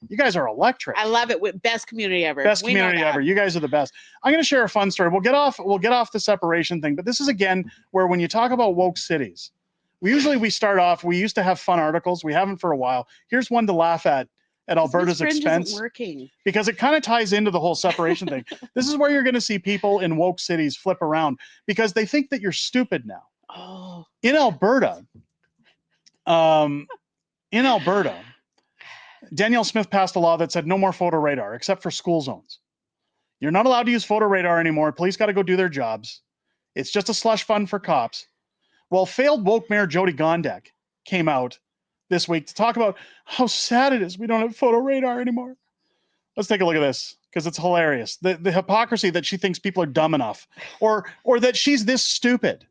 [SPEAKER 12] You guys are electric.
[SPEAKER 13] I love it. Best community ever.
[SPEAKER 12] Best community ever. You guys are the best. I'm going to share a fun story. We'll get off the separation thing, but this is again where when you talk about woke cities, we start off. We used to have fun articles. We haven't for a while. Here's one to laugh at Alberta's expense, because it kind of ties into the whole separation thing. This is where you're going to see people in woke cities flip around because they think that you're stupid now.
[SPEAKER 13] Oh.
[SPEAKER 12] In Alberta, Danielle Smith passed a law that said no more photo radar except for school zones. You're not allowed to use photo radar anymore. Police got to go do their jobs. It's just a slush fund for cops. Well, failed woke Mayor Jody Gondek came out this week to talk about how sad it is we don't have photo radar anymore. Let's take a look at this because it's hilarious. The hypocrisy that she thinks people are dumb enough or that she's this stupid.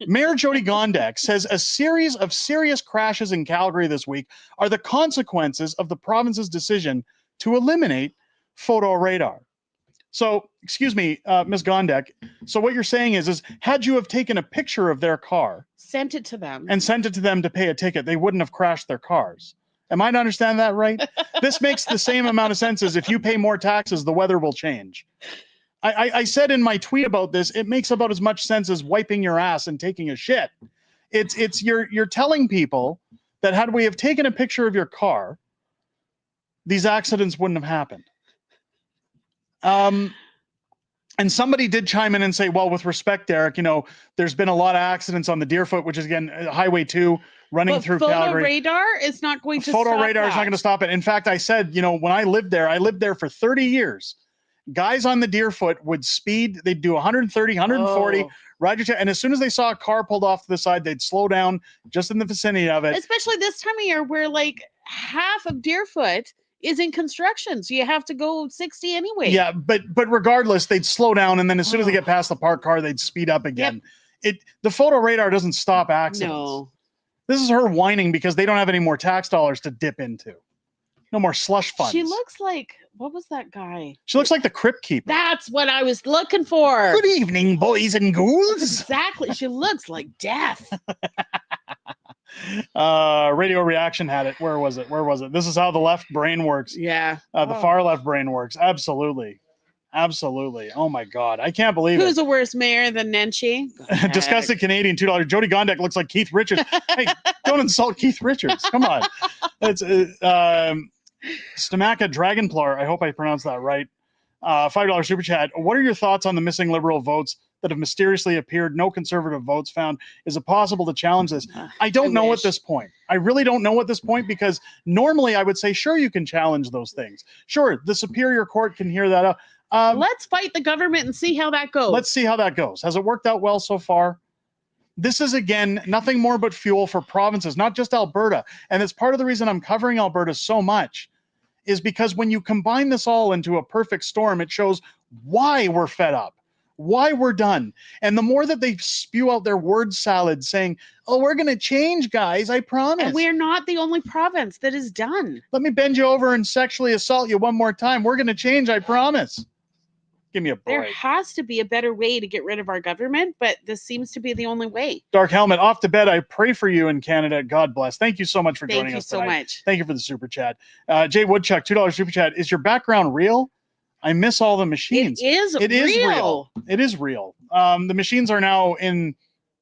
[SPEAKER 12] Mayor Jody Gondek says a series of serious crashes in Calgary this week are the consequences of the province's decision to eliminate photo radar. So, excuse me, Ms. Gondek. So what you're saying is had you have taken a picture of their car,
[SPEAKER 13] sent it to them,
[SPEAKER 12] and sent it to them to pay a ticket, they wouldn't have crashed their cars. Am I to understand that right? This makes the same amount of sense as if you pay more taxes, the weather will change. I said in my tweet about this, it makes about as much sense as wiping your ass and taking a shit. It's you're telling people that had we have taken a picture of your car, these accidents wouldn't have happened. And somebody did chime in and say, well, with respect, Derek, there's been a lot of accidents on the Deerfoot, which is again Highway 2 running through Calgary.
[SPEAKER 13] Photo radar is not going to
[SPEAKER 12] photo
[SPEAKER 13] stop
[SPEAKER 12] radar is not going to stop it. In fact, I said, when I lived there for 30 years. Guys on the Deerfoot would speed, they'd do 130, 140, and as soon as they saw a car pulled off to the side, they'd slow down just in the vicinity of it.
[SPEAKER 13] Especially this time of year where like half of Deerfoot is in construction, so you have to go 60 anyway.
[SPEAKER 12] Yeah, but regardless, they'd slow down, and then as soon as they get past the parked car, they'd speed up again. Yep. The photo radar doesn't stop accidents.
[SPEAKER 13] No.
[SPEAKER 12] This is her whining because they don't have any more tax dollars to dip into. No more slush funds.
[SPEAKER 13] She looks like, what was that guy?
[SPEAKER 12] She looks like the Crypt Keeper.
[SPEAKER 13] That's what I was looking for.
[SPEAKER 12] Good evening, boys and ghouls.
[SPEAKER 13] Exactly. She looks like death.
[SPEAKER 12] Radio Reaction had it. Where was it? This is how the left brain works.
[SPEAKER 13] Yeah.
[SPEAKER 12] The far left brain works. Absolutely. Oh my God. I can't believe
[SPEAKER 13] Who's
[SPEAKER 12] it.
[SPEAKER 13] a worse mayor than Nenshi?
[SPEAKER 12] Disgusted Canadian, $2. Jody Gondek looks like Keith Richards. Hey, don't insult Keith Richards. Come on. It's Stamaka Dragonplar. I hope I pronounced that right. $5 super chat. What are your thoughts on the missing Liberal votes that have mysteriously appeared? No Conservative votes found. Is it possible to challenge this? I don't know at this point. I really don't know at this point because normally I would say, sure, you can challenge those things. Sure, the Superior Court can hear that up.
[SPEAKER 13] Let's fight the government and see how that goes.
[SPEAKER 12] Let's see how that goes. Has it worked out well so far? This is, again, nothing more but fuel for provinces, not just Alberta. And it's part of the reason I'm covering Alberta so much is because when you combine this all into a perfect storm, it shows why we're fed up, why we're done. And the more that they spew out their word salad saying, oh, we're going to change, guys, I promise.
[SPEAKER 13] And we're not the only province that is done.
[SPEAKER 12] Let me bend you over and sexually assault you one more time. We're going to change, I promise. Give me a break.
[SPEAKER 13] There has to be a better way to get rid of our government, but this seems to be the only way.
[SPEAKER 12] Dark Helmet, off to bed. I pray for you in Canada. God bless. Thank you so much for joining us tonight.
[SPEAKER 13] Thank you so much.
[SPEAKER 12] Thank you for the super chat. Jay Woodchuck, $2 super chat. Is your background real? I miss all the machines.
[SPEAKER 13] It is real.
[SPEAKER 12] It is real. The machines are now in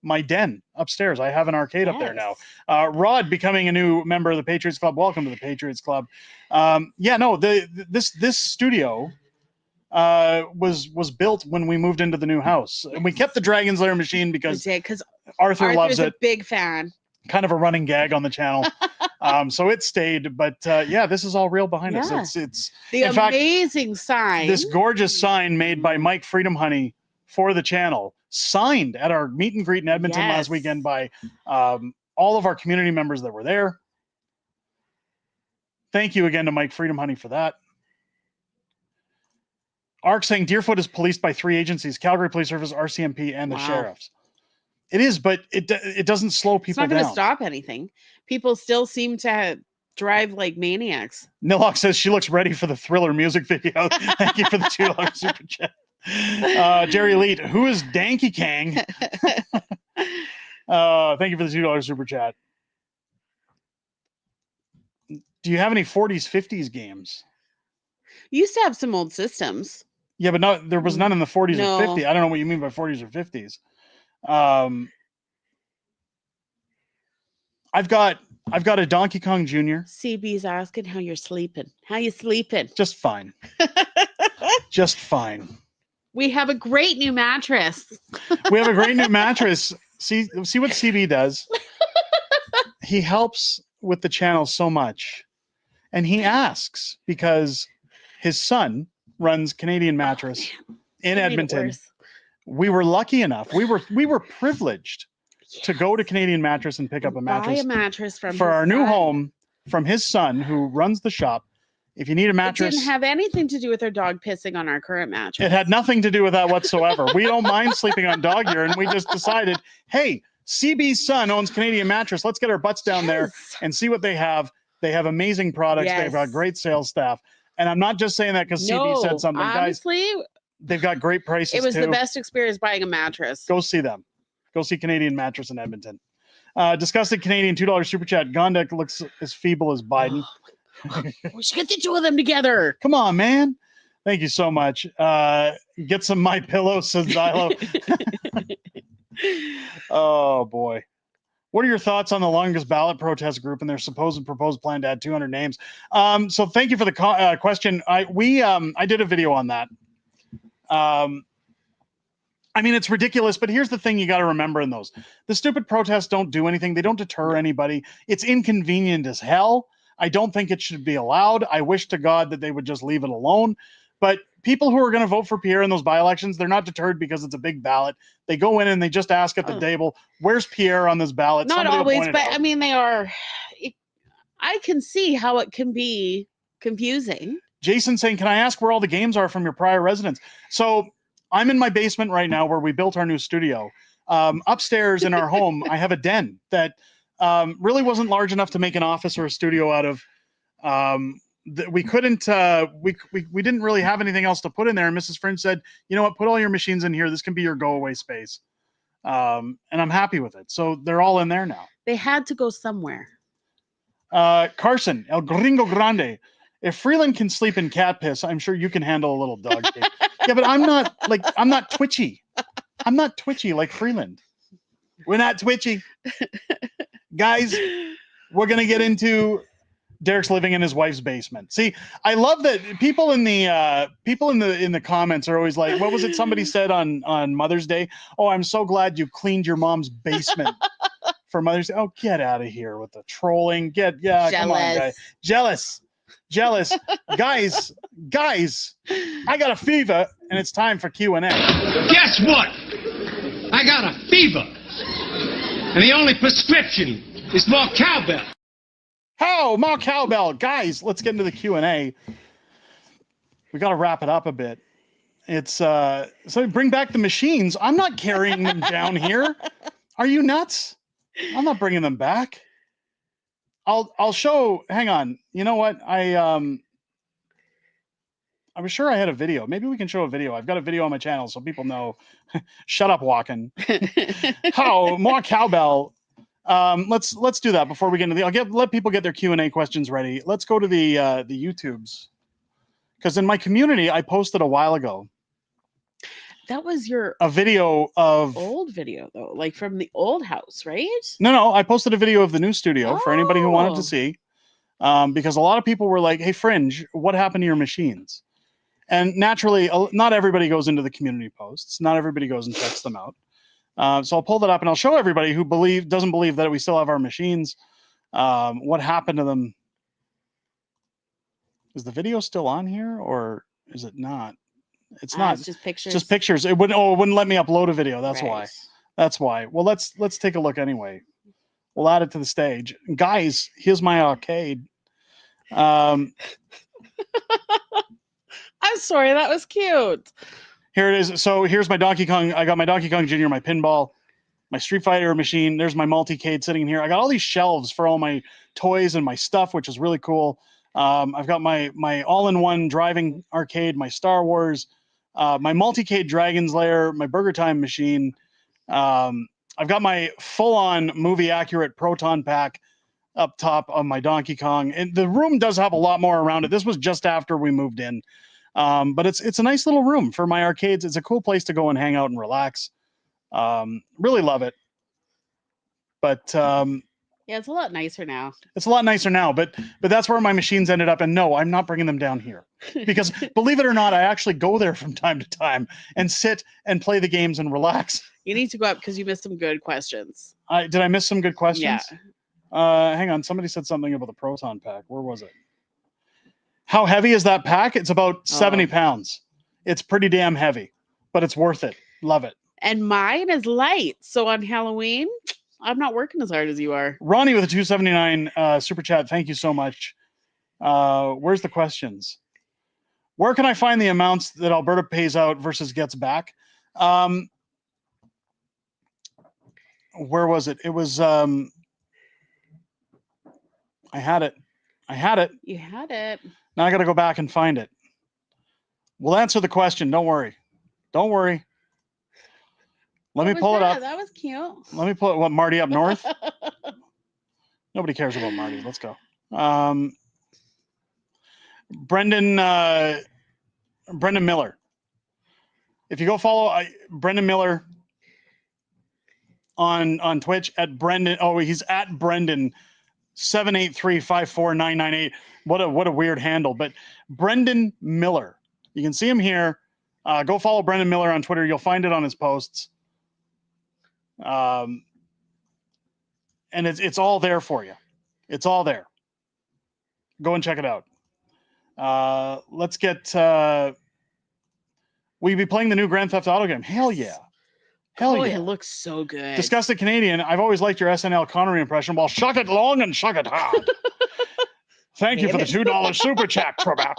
[SPEAKER 12] my den upstairs. I have an arcade up there now. Rod becoming a new member of the Patriots Club. Welcome to the Patriots Club. This studio was built when we moved into the new house, and we kept the Dragon's Lair machine because Arthur loves it.
[SPEAKER 13] A big fan.
[SPEAKER 12] Kind of a running gag on the channel. So it stayed, but this is all real behind us. It's
[SPEAKER 13] the amazing sign.
[SPEAKER 12] This gorgeous sign made by Mike Freedom Honey for the channel, signed at our meet and greet in Edmonton last weekend by all of our community members that were there. Thank you again to Mike Freedom Honey for that. Ark saying Deerfoot is policed by 3 agencies: Calgary Police Service, RCMP, and the sheriffs. It is, but it doesn't slow people down.
[SPEAKER 13] It's not going to stop anything. People still seem to drive like maniacs.
[SPEAKER 12] Nilok says she looks ready for the Thriller music video. Thank you for the $2 super chat. Jerry Leet, who is Danky Kang? Thank you for the $2 super chat. Do you have any 40s, 50s games?
[SPEAKER 13] You used to have some old systems.
[SPEAKER 12] Yeah, but there was none in the 40s or 50s. I don't know what you mean by 40s or 50s. I've got a Donkey Kong Jr.
[SPEAKER 13] CB's asking how you're sleeping. How you sleeping?
[SPEAKER 12] Just fine. Just fine.
[SPEAKER 13] We have a great new mattress.
[SPEAKER 12] We have a great new mattress. See what CB does. He helps with the channel so much. And he asks because his son runs Canadian Mattress in Edmonton. We were lucky enough. We were privileged to go to Canadian Mattress and pick up a mattress.
[SPEAKER 13] Buy a mattress from
[SPEAKER 12] for
[SPEAKER 13] his
[SPEAKER 12] our new
[SPEAKER 13] son.
[SPEAKER 12] home from his son who runs the shop. If you need a mattress,
[SPEAKER 13] It didn't have anything to do with our dog pissing on our current mattress.
[SPEAKER 12] it had nothing to do with that whatsoever. We don't mind sleeping on dog urine. We just decided, hey, CB's son owns Canadian Mattress. Let's get our butts down there and see what they have. They have amazing products.
[SPEAKER 13] Yes.
[SPEAKER 12] They've got great sales staff. And I'm not just saying that because CB said something.
[SPEAKER 13] Honestly,
[SPEAKER 12] guys, they've got great prices
[SPEAKER 13] it was
[SPEAKER 12] too.
[SPEAKER 13] the best experience buying a mattress.
[SPEAKER 12] Go see them. Go see Canadian Mattress in Edmonton. Disgusted Canadian $2 super chat. Gondek looks as feeble as Biden.
[SPEAKER 13] We should get the two of them together.
[SPEAKER 12] Come on, man. Thank you so much. Get some My Pillow, says Xylo. Oh boy. What are your thoughts on the longest ballot protest group and their supposed proposed plan to add 200 names? So thank you for the question. I did a video on that. I mean, it's ridiculous, but here's the thing you got to remember in those. The stupid protests don't do anything. They don't deter anybody. It's inconvenient as hell. I don't think it should be allowed. I wish to God that they would just leave it alone. But people who are going to vote for Pierre in those by-elections, they're not deterred because it's a big ballot. They go in and they just ask at the table, where's Pierre on this ballot?
[SPEAKER 13] Not
[SPEAKER 12] Somebody will
[SPEAKER 13] always,
[SPEAKER 12] point it
[SPEAKER 13] but
[SPEAKER 12] out.
[SPEAKER 13] I mean, they are. I can see how it can be confusing.
[SPEAKER 12] Jason saying, can I ask where all the games are from your prior residence? So I'm in my basement right now where we built our new studio. Upstairs in our home, I have a den that really wasn't large enough to make an office or a studio out of. We couldn't, we didn't really have anything else to put in there. And Mrs. Fringe said, you know what, put all your machines in here. This can be your go away space. And I'm happy with it. So they're all in there now.
[SPEAKER 13] They had to go somewhere.
[SPEAKER 12] Carson, El Gringo Grande. If Freeland can sleep in cat piss, I'm sure you can handle a little dog cake. Yeah, but I'm not twitchy. I'm not twitchy like Freeland. We're not twitchy. Guys, we're going to get into Derek's living in his wife's basement. See, I love that people in the comments are always like, what was it somebody said on Mother's Day? Oh, I'm so glad you cleaned your mom's basement for Mother's Day. Oh, get out of here with the trolling. Come on, guys. Jealous. Guys, I got a fever and it's time for Q&A.
[SPEAKER 4] Guess what? I got a fever. And the only prescription is more cowbell.
[SPEAKER 12] How? More cowbell. Guys, let's get into the Q&A. We got to wrap it up a bit. It's so bring back the machines. I'm not carrying them down here. Are you nuts? I'm not bringing them back. I'll show. Hang on. You know what? I was sure I had a video. Maybe we can show a video. I've got a video on my channel so people know. Shut up, walking. How? More cowbell. Let's do that before we get into let people get their Q&A questions ready. Let's go to the YouTubes, because in my community I posted a while ago.
[SPEAKER 13] That was
[SPEAKER 12] a video of
[SPEAKER 13] old video though, like from the old house, right?
[SPEAKER 12] No, I posted a video of the new studio for anybody who wanted to see, because a lot of people were like, "Hey, Fringe, what happened to your machines?" And naturally, not everybody goes into the community posts. Not everybody goes and checks them out. So I'll pull that up and I'll show everybody who doesn't believe that we still have our machines. What happened to them? Is the video still on here or is it not? It's not.
[SPEAKER 13] It's just pictures.
[SPEAKER 12] Just pictures. It wouldn't let me upload a video. That's
[SPEAKER 13] Right.
[SPEAKER 12] why. That's why. Well, let's take a look anyway. We'll add it to the stage. Guys, here's my arcade.
[SPEAKER 13] I'm sorry, that was cute.
[SPEAKER 12] Here it is. So here's my Donkey Kong. I got my Donkey Kong Jr., my pinball, my Street Fighter machine. There's my multicade sitting in here. I got all these shelves for all my toys and my stuff, which is really cool. I've got my all-in-one driving arcade, my Star Wars, my multicade Dragon's Lair, my Burger Time machine. I've got my full-on movie-accurate Proton Pack up top of my Donkey Kong. And the room does have a lot more around it. This was just after we moved in. But it's a nice little room for my arcades. It's a cool place to go and hang out and relax. Really love it. But
[SPEAKER 13] yeah, it's a lot nicer now.
[SPEAKER 12] It's a lot nicer now, but that's where my machines ended up. And no, I'm not bringing them down here because believe it or not, I actually go there from time to time and sit and play the games and relax.
[SPEAKER 13] You need to go up because you missed some good questions.
[SPEAKER 12] Did I miss some good questions?
[SPEAKER 13] Yeah.
[SPEAKER 12] Hang on. Somebody said something about the Proton Pack. Where was it? How heavy is that pack? It's about 70 pounds. It's pretty damn heavy, but it's worth it. Love it.
[SPEAKER 13] And mine is light. So on Halloween, I'm not working as hard as you are.
[SPEAKER 12] Ronnie with a 279 super chat. Thank you so much. Where's the questions? Where can I find the amounts that Alberta pays out versus gets back? Where was it? It was, I had it.
[SPEAKER 13] You had it.
[SPEAKER 12] Now I got to go back and find it. We'll answer the question. Don't worry. Let me pull it up.
[SPEAKER 13] That was cute.
[SPEAKER 12] Let me pull it. What, Marty up north? Nobody cares about Marty. Let's go. Brendan Miller. If you go follow Brendan Miller on Twitch at Brendan. Oh, he's at Brendan 783-54998. What a weird handle. But Brendan Miller. You can see him here. Go follow Brendan Miller on Twitter. You'll find it on his posts. And it's all there for you. It's all there. Go and check it out. Let's get. Will you be playing the new Grand Theft Auto game? Hell yeah. Hell yeah.
[SPEAKER 13] It looks so good.
[SPEAKER 12] Disgusted Canadian. I've always liked your SNL Connery impression. Well, shuck it long and shuck it hard. Thank you for the $2 super chat, Trebap.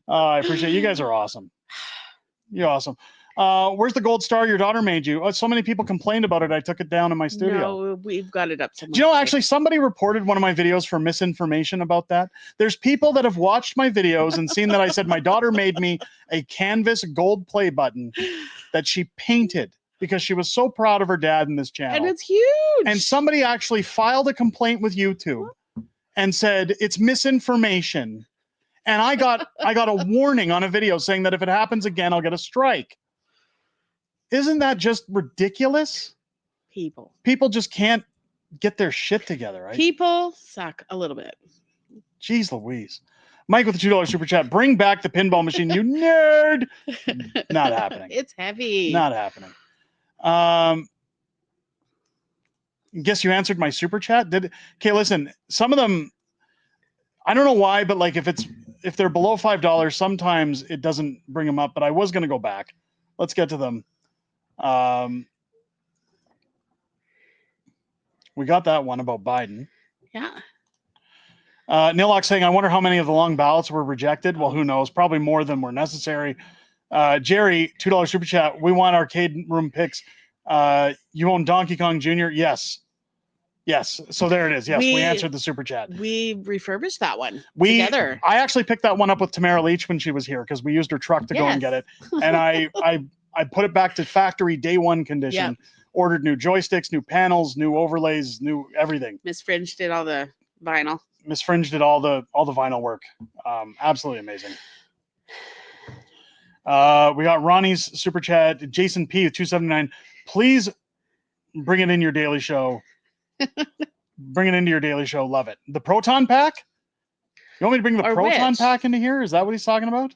[SPEAKER 12] I appreciate it. You guys are awesome. You're awesome. Where's the gold star your daughter made you? Oh, so many people complained about it. I took it down in my studio.
[SPEAKER 13] No, we've got it up somewhere.
[SPEAKER 12] Do you know, actually, somebody reported one of my videos for misinformation about that. There's people that have watched my videos and seen that I said my daughter made me a canvas gold play button that she painted because she was so proud of her dad in this channel.
[SPEAKER 13] And it's huge.
[SPEAKER 12] And somebody actually filed a complaint with YouTube and said it's misinformation. And I got a warning on a video saying that if it happens again, I'll get a strike. Isn't that just ridiculous? People just can't get their shit together, right?
[SPEAKER 13] People suck a little bit.
[SPEAKER 12] Jeez Louise. Mike with the $2 super chat. Bring back the pinball machine, you nerd. Not happening.
[SPEAKER 13] It's heavy.
[SPEAKER 12] Not happening. Guess you answered my super chat. Okay, listen, some of them, I don't know why, but like if they're below $5, sometimes it doesn't bring them up, but I was going to go back. Let's get to them. We got that one about Biden.
[SPEAKER 13] Yeah.
[SPEAKER 12] Nilok saying, I wonder how many of the long ballots were rejected. Well, who knows? Probably more than were necessary. Jerry, $2 super chat. We want arcade room picks. You own Donkey Kong Jr.? Yes. Yes. So there it is. Yes, we answered the super chat.
[SPEAKER 13] We refurbished that one together.
[SPEAKER 12] I actually picked that one up with Tamara Leach when she was here because we used her truck to go and get it. And I put it back to factory day one condition. Yep. Ordered new joysticks, new panels, new overlays, new everything.
[SPEAKER 13] Miss Fringe did all the vinyl.
[SPEAKER 12] Miss Fringe did all the vinyl work. Absolutely amazing. We got Ronnie's super chat. Jason P with 279. Please bring it in your daily show. Bring it into your daily show. Love it. The Proton Pack? You want me to bring the Proton Pack into here? Is that what he's talking about?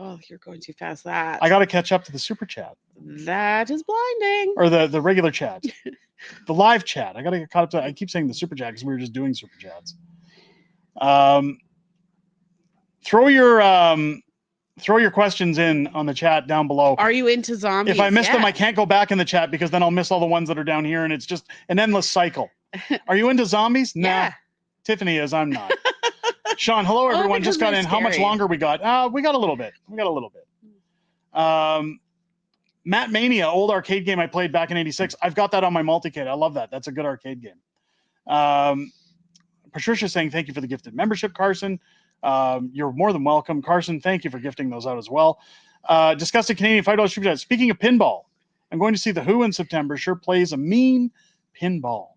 [SPEAKER 13] Oh, you're going too fast. That
[SPEAKER 12] I got to catch up to the super chat.
[SPEAKER 13] That is blinding.
[SPEAKER 12] Or the regular chat. The live chat. I got to get caught up to. I keep saying the super chat because we were just doing super chats. Throw your questions in on the chat down below.
[SPEAKER 13] Are you into zombies?
[SPEAKER 12] If I miss them, I can't go back in the chat because then I'll miss all the ones that are down here, and it's just an endless cycle. Are you into zombies?
[SPEAKER 13] Yeah.
[SPEAKER 12] Nah. Tiffany is. I'm not. Sean, hello everyone. Just got in. How much longer we got? We got a little bit. Matt Mania, old arcade game I played back in '86. I've got that on my multi-kit. I love that. That's a good arcade game. Patricia saying thank you for the gifted membership, Carson. You're more than welcome. Carson, thank you for gifting those out as well. Disgusted Canadian, $5 super chat. Speaking of pinball, I'm going to see The Who in September. Sure plays a mean pinball.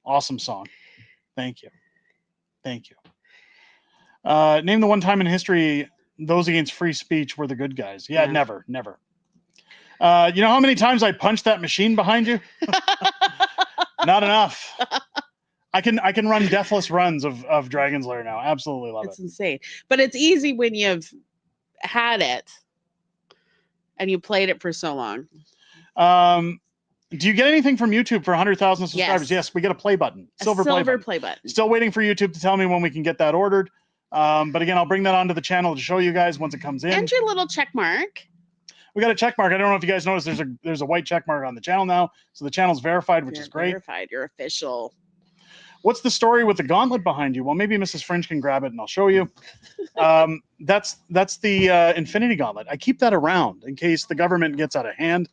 [SPEAKER 12] Awesome song. Thank you. Thank you. Name the one time in history those against free speech were the good guys. Yeah. Never. You know how many times I punched that machine behind you? Not enough. I can run deathless runs of Dragon's Lair now. Absolutely love it.
[SPEAKER 13] It's insane. But it's easy when you've had it and you played it for so long.
[SPEAKER 12] Do you get anything from YouTube for 100,000 subscribers? Yes, we get a play button. Silver
[SPEAKER 13] play button.
[SPEAKER 12] Still waiting for YouTube to tell me when we can get that ordered. But again, I'll bring that onto the channel to show you guys once it comes in.
[SPEAKER 13] And your little check mark.
[SPEAKER 12] We got a check mark. I don't know if you guys noticed, there's a white check mark on the channel now. So the channel's verified, which is great.
[SPEAKER 13] Verified. You're official.
[SPEAKER 12] What's the story with the gauntlet behind you? Well, maybe Mrs. Fringe can grab it and I'll show you. That's the Infinity Gauntlet. I keep that around in case the government gets out of hand.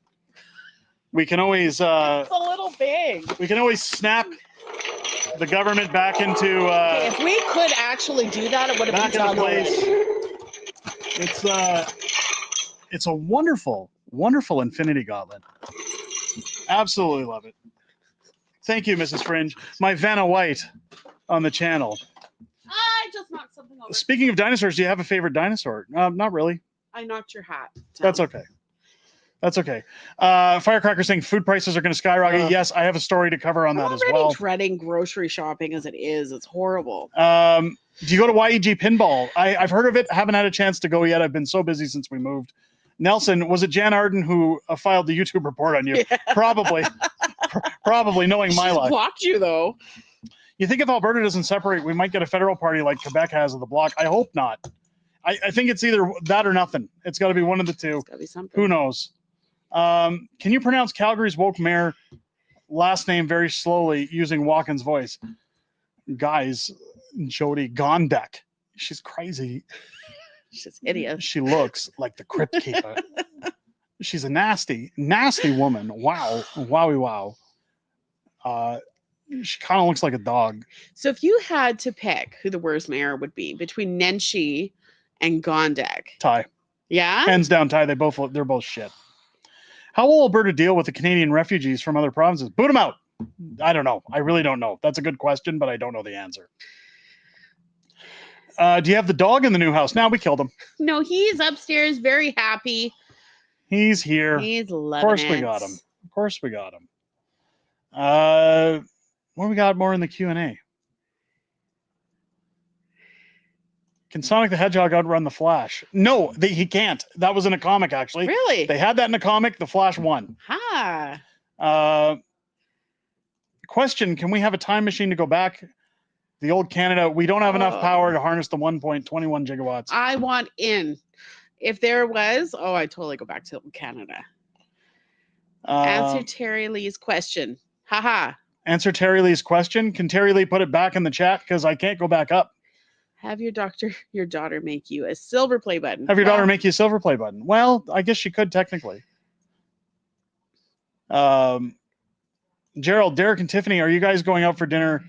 [SPEAKER 12] We can always
[SPEAKER 13] it's a little big.
[SPEAKER 12] We can always snap the government back into
[SPEAKER 13] Okay, if we could actually do that, it would have been done
[SPEAKER 12] place.
[SPEAKER 13] already.
[SPEAKER 12] It's a wonderful, wonderful Infinity Gauntlet. Absolutely love it. Thank you, Mrs. Fringe. My Vanna White on the channel.
[SPEAKER 13] I just knocked something over.
[SPEAKER 12] Speaking of dinosaurs, do you have a favorite dinosaur? Not really.
[SPEAKER 13] I knocked your hat down.
[SPEAKER 12] That's okay. That's okay. Firecracker saying food prices are going to skyrocket. Yes, I have a story to cover on that as well.
[SPEAKER 13] I'm already dreading grocery shopping as it is. It's horrible.
[SPEAKER 12] Do you go to YEG Pinball? I've heard of it. Haven't had a chance to go yet. I've been so busy since we moved. Nelson, was it Jan Arden who filed the YouTube report on you? Yeah. Probably. Probably, knowing my luck.
[SPEAKER 13] Blocked you, though.
[SPEAKER 12] You think if Alberta doesn't separate, we might get a federal party like Quebec has of the bloc? I hope not. I think it's either that or nothing. It's got to be one of the two.
[SPEAKER 13] It's got to be something.
[SPEAKER 12] Who knows? Can you pronounce Calgary's woke mayor last name very slowly using Walken's voice? Guys, Jody Gondek. She's crazy.
[SPEAKER 13] She's idiot.
[SPEAKER 12] She looks like the Crypt Keeper. She's a nasty, nasty woman. Wow. Wowie wow. She kind of looks like a dog.
[SPEAKER 13] So if you had to pick who the worst mayor would be between Nenshi and Gondek.
[SPEAKER 12] Ty.
[SPEAKER 13] Yeah?
[SPEAKER 12] Hands down Ty. They're both shit. How will Alberta deal with the Canadian refugees from other provinces? Boot them out. I don't know. I really don't know. That's a good question, but I don't know the answer. Do you have the dog in the new house? Now we killed him.
[SPEAKER 13] No, he's upstairs, very happy.
[SPEAKER 12] He's here.
[SPEAKER 13] He's loving it.
[SPEAKER 12] Of course we got him. Of course we got him. What we got more in the Q&A? Can Sonic the Hedgehog outrun the Flash? No, he can't. That was in a comic, actually.
[SPEAKER 13] Really?
[SPEAKER 12] They had that in a comic. The Flash won. Question, can we have a time machine to go back? The old Canada, we don't have enough power to harness the 1.21 gigawatts.
[SPEAKER 13] I want in. If there was, I'd totally go back to Canada. Answer Terry Lee's question. Haha.
[SPEAKER 12] Answer Terry Lee's question. Can Terry Lee put it back in the chat? Because I can't go back up.
[SPEAKER 13] Have your daughter make you a silver play button.
[SPEAKER 12] Have your daughter make you a silver play button. Well, I guess she could technically. Gerald, Derek, and Tiffany, are you guys going out for dinner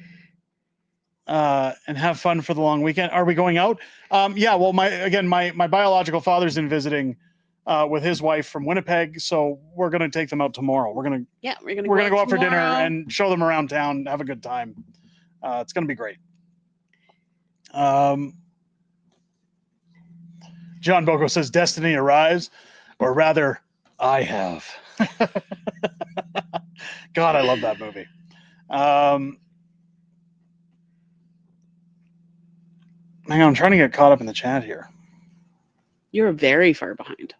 [SPEAKER 12] and have fun for the long weekend? Are we going out? Yeah, well, my biological father's in visiting with his wife from Winnipeg, so we're going to take them out tomorrow. We're going to go out for dinner and show them around town, have a good time. It's going to be great. John Boko says Destiny arrives, or rather, I have. God, I love that movie. Hang on, I'm trying to get caught up in the chat here.
[SPEAKER 13] You're very far behind.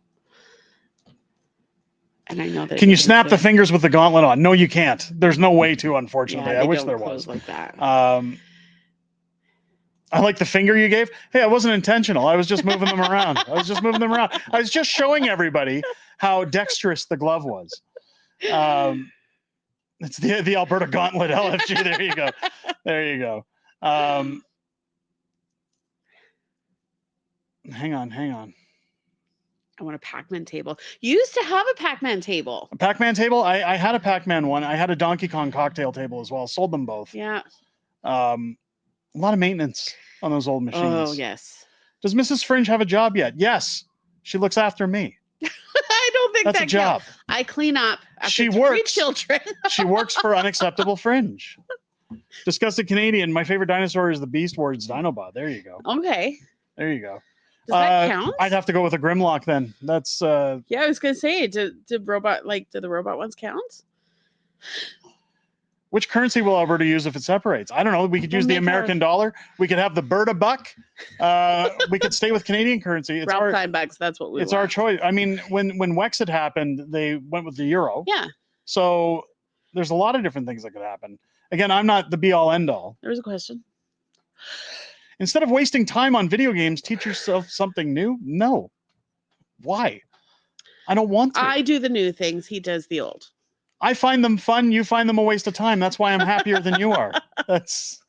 [SPEAKER 13] And I know that.
[SPEAKER 12] Can you snap the fingers with the gauntlet on? No, you can't. There's no way to, unfortunately.
[SPEAKER 13] Yeah,
[SPEAKER 12] I wish there was.
[SPEAKER 13] Like that.
[SPEAKER 12] I like the finger you gave. Hey, I wasn't intentional. I was just moving them around. I was just showing everybody how dexterous the glove was. It's the Alberta Gauntlet LFG. There you go. There you go. Hang on.
[SPEAKER 13] I want a Pac-Man table. You used to have a Pac-Man table.
[SPEAKER 12] A Pac-Man table? I had a Pac-Man one. I had a Donkey Kong cocktail table as well. Sold them both.
[SPEAKER 13] Yeah.
[SPEAKER 12] A lot of maintenance on those old machines.
[SPEAKER 13] Oh, yes.
[SPEAKER 12] Does Mrs. Fringe have a job yet? Yes. She looks after me.
[SPEAKER 13] I don't think
[SPEAKER 12] that's a job.
[SPEAKER 13] Counts. I clean up after
[SPEAKER 12] she
[SPEAKER 13] three
[SPEAKER 12] works.
[SPEAKER 13] children.
[SPEAKER 12] She works for Unacceptable Fringe. Disgusted Canadian. My favorite dinosaur is the Beast Wars Dinobot. There you go.
[SPEAKER 13] Okay.
[SPEAKER 12] There you go.
[SPEAKER 13] Does that count?
[SPEAKER 12] I'd have to go with a Grimlock then. That's
[SPEAKER 13] yeah, I was gonna say, do the robot ones count?
[SPEAKER 12] Which currency will Alberta use if it separates? I don't know. We could use the American dollar. We could have the Berta buck. We could stay with Canadian currency. It's
[SPEAKER 13] Ralph bucks. That's what we.
[SPEAKER 12] It's our choice. I mean, when Wexit happened, they went with the euro.
[SPEAKER 13] Yeah.
[SPEAKER 12] So there's a lot of different things that could happen. Again, I'm not the be-all, end-all.
[SPEAKER 13] There's a question.
[SPEAKER 12] Instead of wasting time on video games, teach yourself something new? No. Why? I don't want to.
[SPEAKER 13] I do the new things. He does the old.
[SPEAKER 12] I find them fun. You find them a waste of time. That's why I'm happier than you are. That's...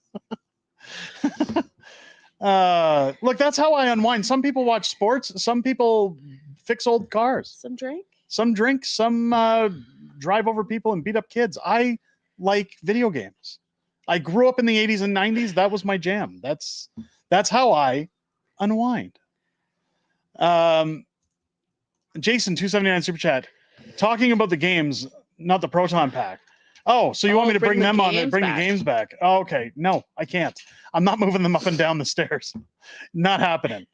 [SPEAKER 12] look, that's how I unwind. Some people watch sports. Some people fix old cars.
[SPEAKER 13] Some drink.
[SPEAKER 12] Some drink. Some drive over people and beat up kids. I like video games. I grew up in the 80s and 90s. That was my jam. That's how I unwind. Jason 279 super chat, talking about the games, not the Proton Pack. Oh, so you want me to bring them on and bring the games back? Oh, okay. No, I can't. I'm not moving them up and down the stairs. Not happening.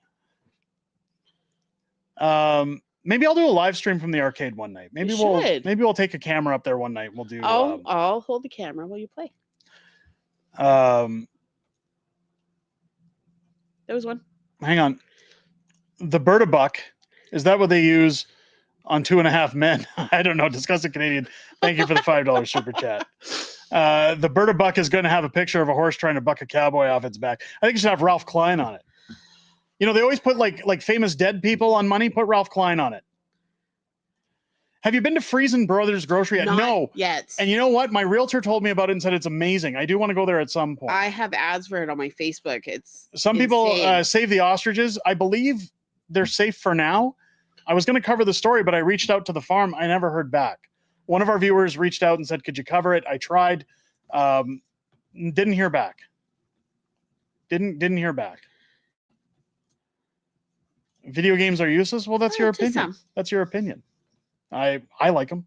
[SPEAKER 12] Maybe I'll do a live stream from the arcade one night. Maybe we'll take a camera up there one night. We'll do.
[SPEAKER 13] I'll hold the camera while you play. There was one.
[SPEAKER 12] Hang on. The Berta Buck, is that what they use on 2.5 Men? I don't know. Disgusting Canadian. Thank you for the $5 super chat. The Berta Buck is going to have a picture of a horse trying to buck a cowboy off its back. I think it should have Ralph Klein on it. You know, they always put like famous dead people on money. Put Ralph Klein on it. Have you been to Friesen Brothers Grocery yet? No.
[SPEAKER 13] Yet.
[SPEAKER 12] And you know what? My realtor told me about it and said it's amazing. I do want to go there at some point.
[SPEAKER 13] I have ads for it on my Facebook. It's
[SPEAKER 12] some people save the ostriches. I believe they're safe for now. I was going to cover the story, but I reached out to the farm. I never heard back. One of our viewers reached out and said, could you cover it? I tried. Didn't hear back. Didn't hear back. Video games are useless? Well, that's your opinion. That's your opinion. I like them.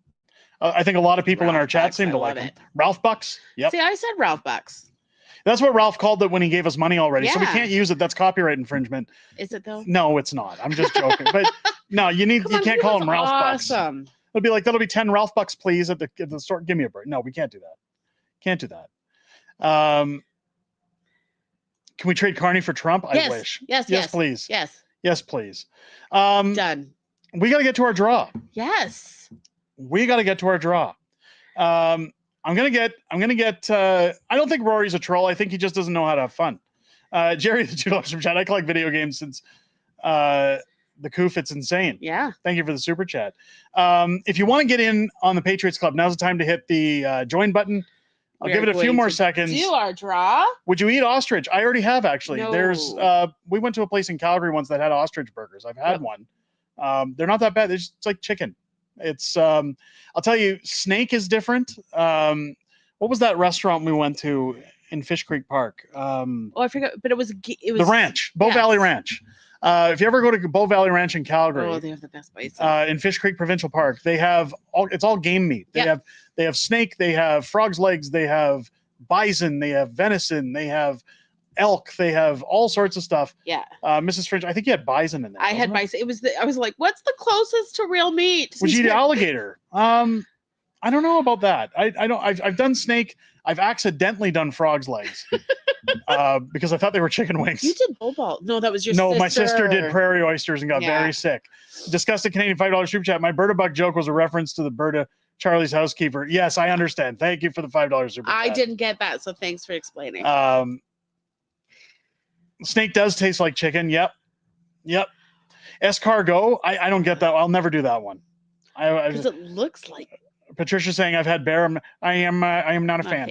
[SPEAKER 12] I think a lot of people in our chat seem to like them. Ralph Bucks? Yep.
[SPEAKER 13] See, I said Ralph Bucks.
[SPEAKER 12] That's what Ralph called it when he gave us money already. So we can't use it. That's copyright infringement.
[SPEAKER 13] Is it though?
[SPEAKER 12] No, it's not. I'm just joking. But no, you can't call him Ralph Bucks.
[SPEAKER 13] Awesome.
[SPEAKER 12] It'll be like, that'll be 10 Ralph Bucks, please, at the store. Give me a break. No, we can't do that. Can't do that. Can we trade Carney for Trump?
[SPEAKER 13] Yes.
[SPEAKER 12] I wish.
[SPEAKER 13] Yes,
[SPEAKER 12] please.
[SPEAKER 13] Yes,
[SPEAKER 12] please.
[SPEAKER 13] Done.
[SPEAKER 12] We got to get to our draw.
[SPEAKER 13] Yes.
[SPEAKER 12] We got to get to our draw. I'm gonna get. I don't think Rory's a troll. I think he just doesn't know how to have fun. Jerry, the $2 super chat. I collect video games since the Coof. It's insane.
[SPEAKER 13] Yeah.
[SPEAKER 12] Thank you for the super chat. If you want to get in on the Patriots Club, now's the time to hit the join button. I'll give it a few more seconds.
[SPEAKER 13] Do our draw.
[SPEAKER 12] Would you eat ostrich? I already have, actually.
[SPEAKER 13] No.
[SPEAKER 12] There's we went to a place in Calgary once that had ostrich burgers. I've had one. They're not that bad. It's like chicken. It's I'll tell you, snake is different. What was that restaurant we went to in Fish Creek Park?
[SPEAKER 13] I forgot, but it was
[SPEAKER 12] the ranch, Bow Valley Ranch. If you ever go to Bow Valley Ranch in Calgary,
[SPEAKER 13] they have the best bites.
[SPEAKER 12] In Fish Creek Provincial Park, they have it's all game meat. They have snake, they have frog's legs, they have bison, they have venison, they have elk, they have all sorts of stuff.
[SPEAKER 13] Yeah.
[SPEAKER 12] Mrs. Fringe, I think you had bison in there.
[SPEAKER 13] I had bison. I was like, what's the closest to real meat?
[SPEAKER 12] Would you eat alligator? I don't know about that. I've done snake. I've accidentally done frog's legs because I thought they were chicken wings.
[SPEAKER 13] You did bull. No, that was your sister.
[SPEAKER 12] No, my sister did prairie oysters and got very sick. Disgusting Canadian $5 super chat. My Berta Buck joke was a reference to the Berta Charlie's housekeeper. Yes, I understand. Thank you for the $5 super chat.
[SPEAKER 13] I didn't get that, so thanks for explaining.
[SPEAKER 12] Snake does taste like chicken. Yep. Escargot. I don't get that. I'll never do that one.
[SPEAKER 13] Because it looks like.
[SPEAKER 12] Patricia saying I've had bear. I am not a fan.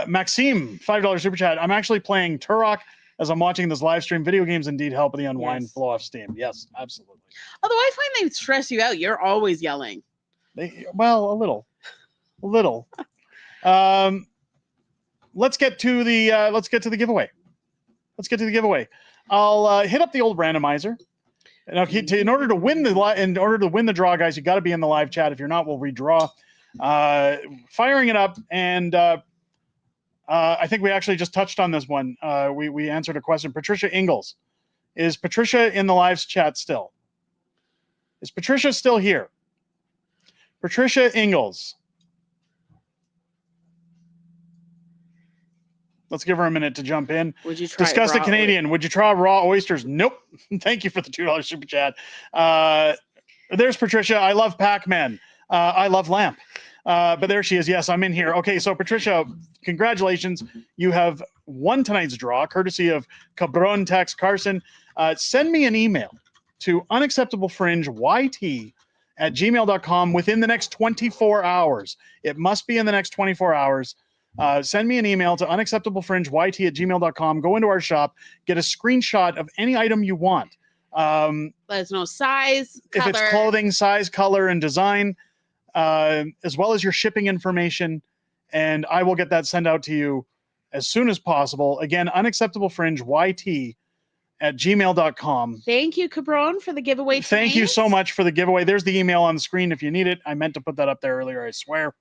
[SPEAKER 12] Maxime, $5 super chat. I'm actually playing Turok as I'm watching this live stream. Video games indeed help with the unwind, blow off steam. Yes, absolutely.
[SPEAKER 13] Although I find they stress you out. You're always yelling.
[SPEAKER 12] Well, a little. Let's get to the giveaway. I'll hit up the old randomizer. And in order to win the draw, guys, you got to be in the live chat. If you're not, we'll redraw. Firing it up, and I think we actually just touched on this one. We answered a question. Patricia Ingalls, is Patricia in the live chat still? Is Patricia still here? Patricia Ingalls. Let's give her a minute to jump in.
[SPEAKER 13] Would you try
[SPEAKER 12] Disgusted Canadian? Would you try raw oysters? Nope. Thank you for the $2 super chat. There's Patricia. I love Pac-Man. I love lamp. But there she is. Yes, I'm in here. Okay, so Patricia, congratulations. You have won tonight's draw, courtesy of Cabron Tax Carson. Send me an email to unacceptablefringeyt@gmail.com within the next 24 hours. It must be in the next 24 hours. Send me an email to unacceptablefringeyt@gmail.com. Go into our shop, get a screenshot of any item you want.
[SPEAKER 13] Let us know size, color.
[SPEAKER 12] If it's clothing, size, color, and design, as well as your shipping information, and I will get that sent out to you as soon as possible. Again, unacceptablefringeyt@gmail.com.
[SPEAKER 13] Thank you, Cabron, for the giveaway tonight.
[SPEAKER 12] Thank you so much for the giveaway. There's the email on the screen if you need it. I meant to put that up there earlier, I swear.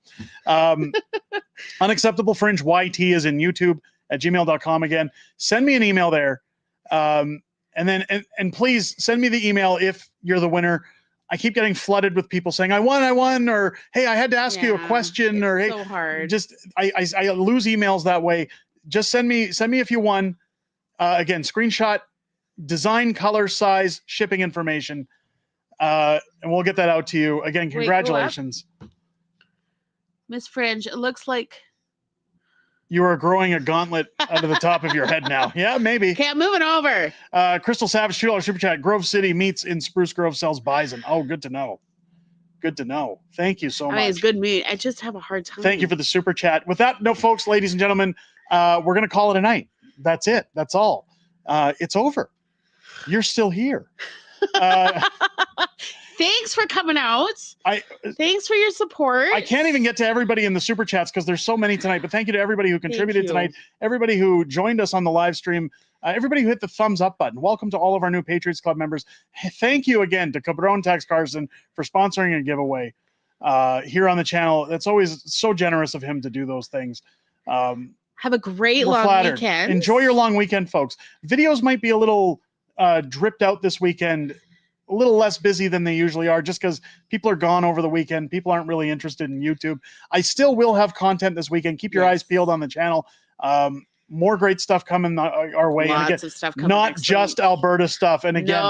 [SPEAKER 12] Unacceptablefringeyt is in YouTube at gmail.com again. Send me an email there. And please send me the email if you're the winner. I keep getting flooded with people saying, I won, or hey, I had to ask you a question, or hey,
[SPEAKER 13] so hard.
[SPEAKER 12] Just I lose emails that way. Just send me if you won. Again, screenshot, design, color, size, shipping information, and we'll get that out to you. Again, congratulations.
[SPEAKER 13] Miss Fringe, it looks like
[SPEAKER 12] you are growing a gauntlet out of the top of your head now. Yeah, maybe.
[SPEAKER 13] Okay, I'm moving over.
[SPEAKER 12] Crystal Savage, $2 super chat. Grove City meats in Spruce Grove sells bison. Oh, good to know. Good to know. Thank you so much.
[SPEAKER 13] I mean, it's good meat. I just have a hard time.
[SPEAKER 12] Thank you for the super chat. With that, no, folks, ladies and gentlemen, we're going to call it a night. That's it. That's all. It's over. You're still here.
[SPEAKER 13] Thanks for coming out. Thanks for your support.
[SPEAKER 12] I can't even get to everybody in the super chats because there's so many tonight, but thank you to everybody who contributed tonight, everybody who joined us on the live stream, everybody who hit the thumbs up button. Welcome to all of our new Patriots Club members. Thank you again to Cabron Tax Carson for sponsoring a giveaway here on the channel. That's always so generous of him to do those things.
[SPEAKER 13] Have a great long weekend.
[SPEAKER 12] Enjoy your long weekend, folks. Videos might be a little dripped out this weekend, a little less busy than they usually are, just because people are gone over the weekend. People aren't really interested in YouTube. I still will have content this weekend. Keep your eyes peeled on the channel. More great stuff coming our way.
[SPEAKER 13] Lots of stuff coming
[SPEAKER 12] not just week. Alberta stuff. And again,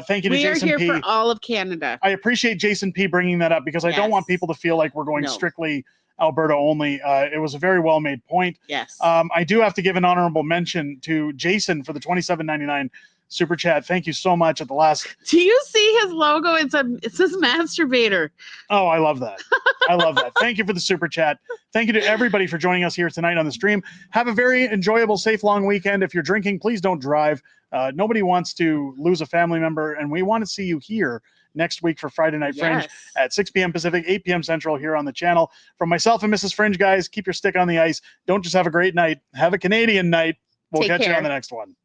[SPEAKER 12] thank you to Jason P.
[SPEAKER 13] We are here for all of Canada.
[SPEAKER 12] I appreciate Jason P. bringing that up because I don't want people to feel like we're going strictly Alberta only. It was a very well-made point.
[SPEAKER 13] Yes.
[SPEAKER 12] I do have to give an honorable mention to Jason for the $27.99 super chat. Thank you so much at the last.
[SPEAKER 13] Do you see his logo? It says masturbator.
[SPEAKER 12] Oh, I love that. I love that. Thank you for the super chat. Thank you to everybody for joining us here tonight on the stream. Have a very enjoyable, safe, long weekend. If you're drinking, please don't drive. Nobody wants to lose a family member, and we want to see you here next week for Friday Night Fringe at 6 p.m. Pacific, 8 p.m. Central here on the channel. From myself and Mrs. Fringe, guys, keep your stick on the ice. Don't just have a great night. Have a Canadian night. We'll catch you on the next one.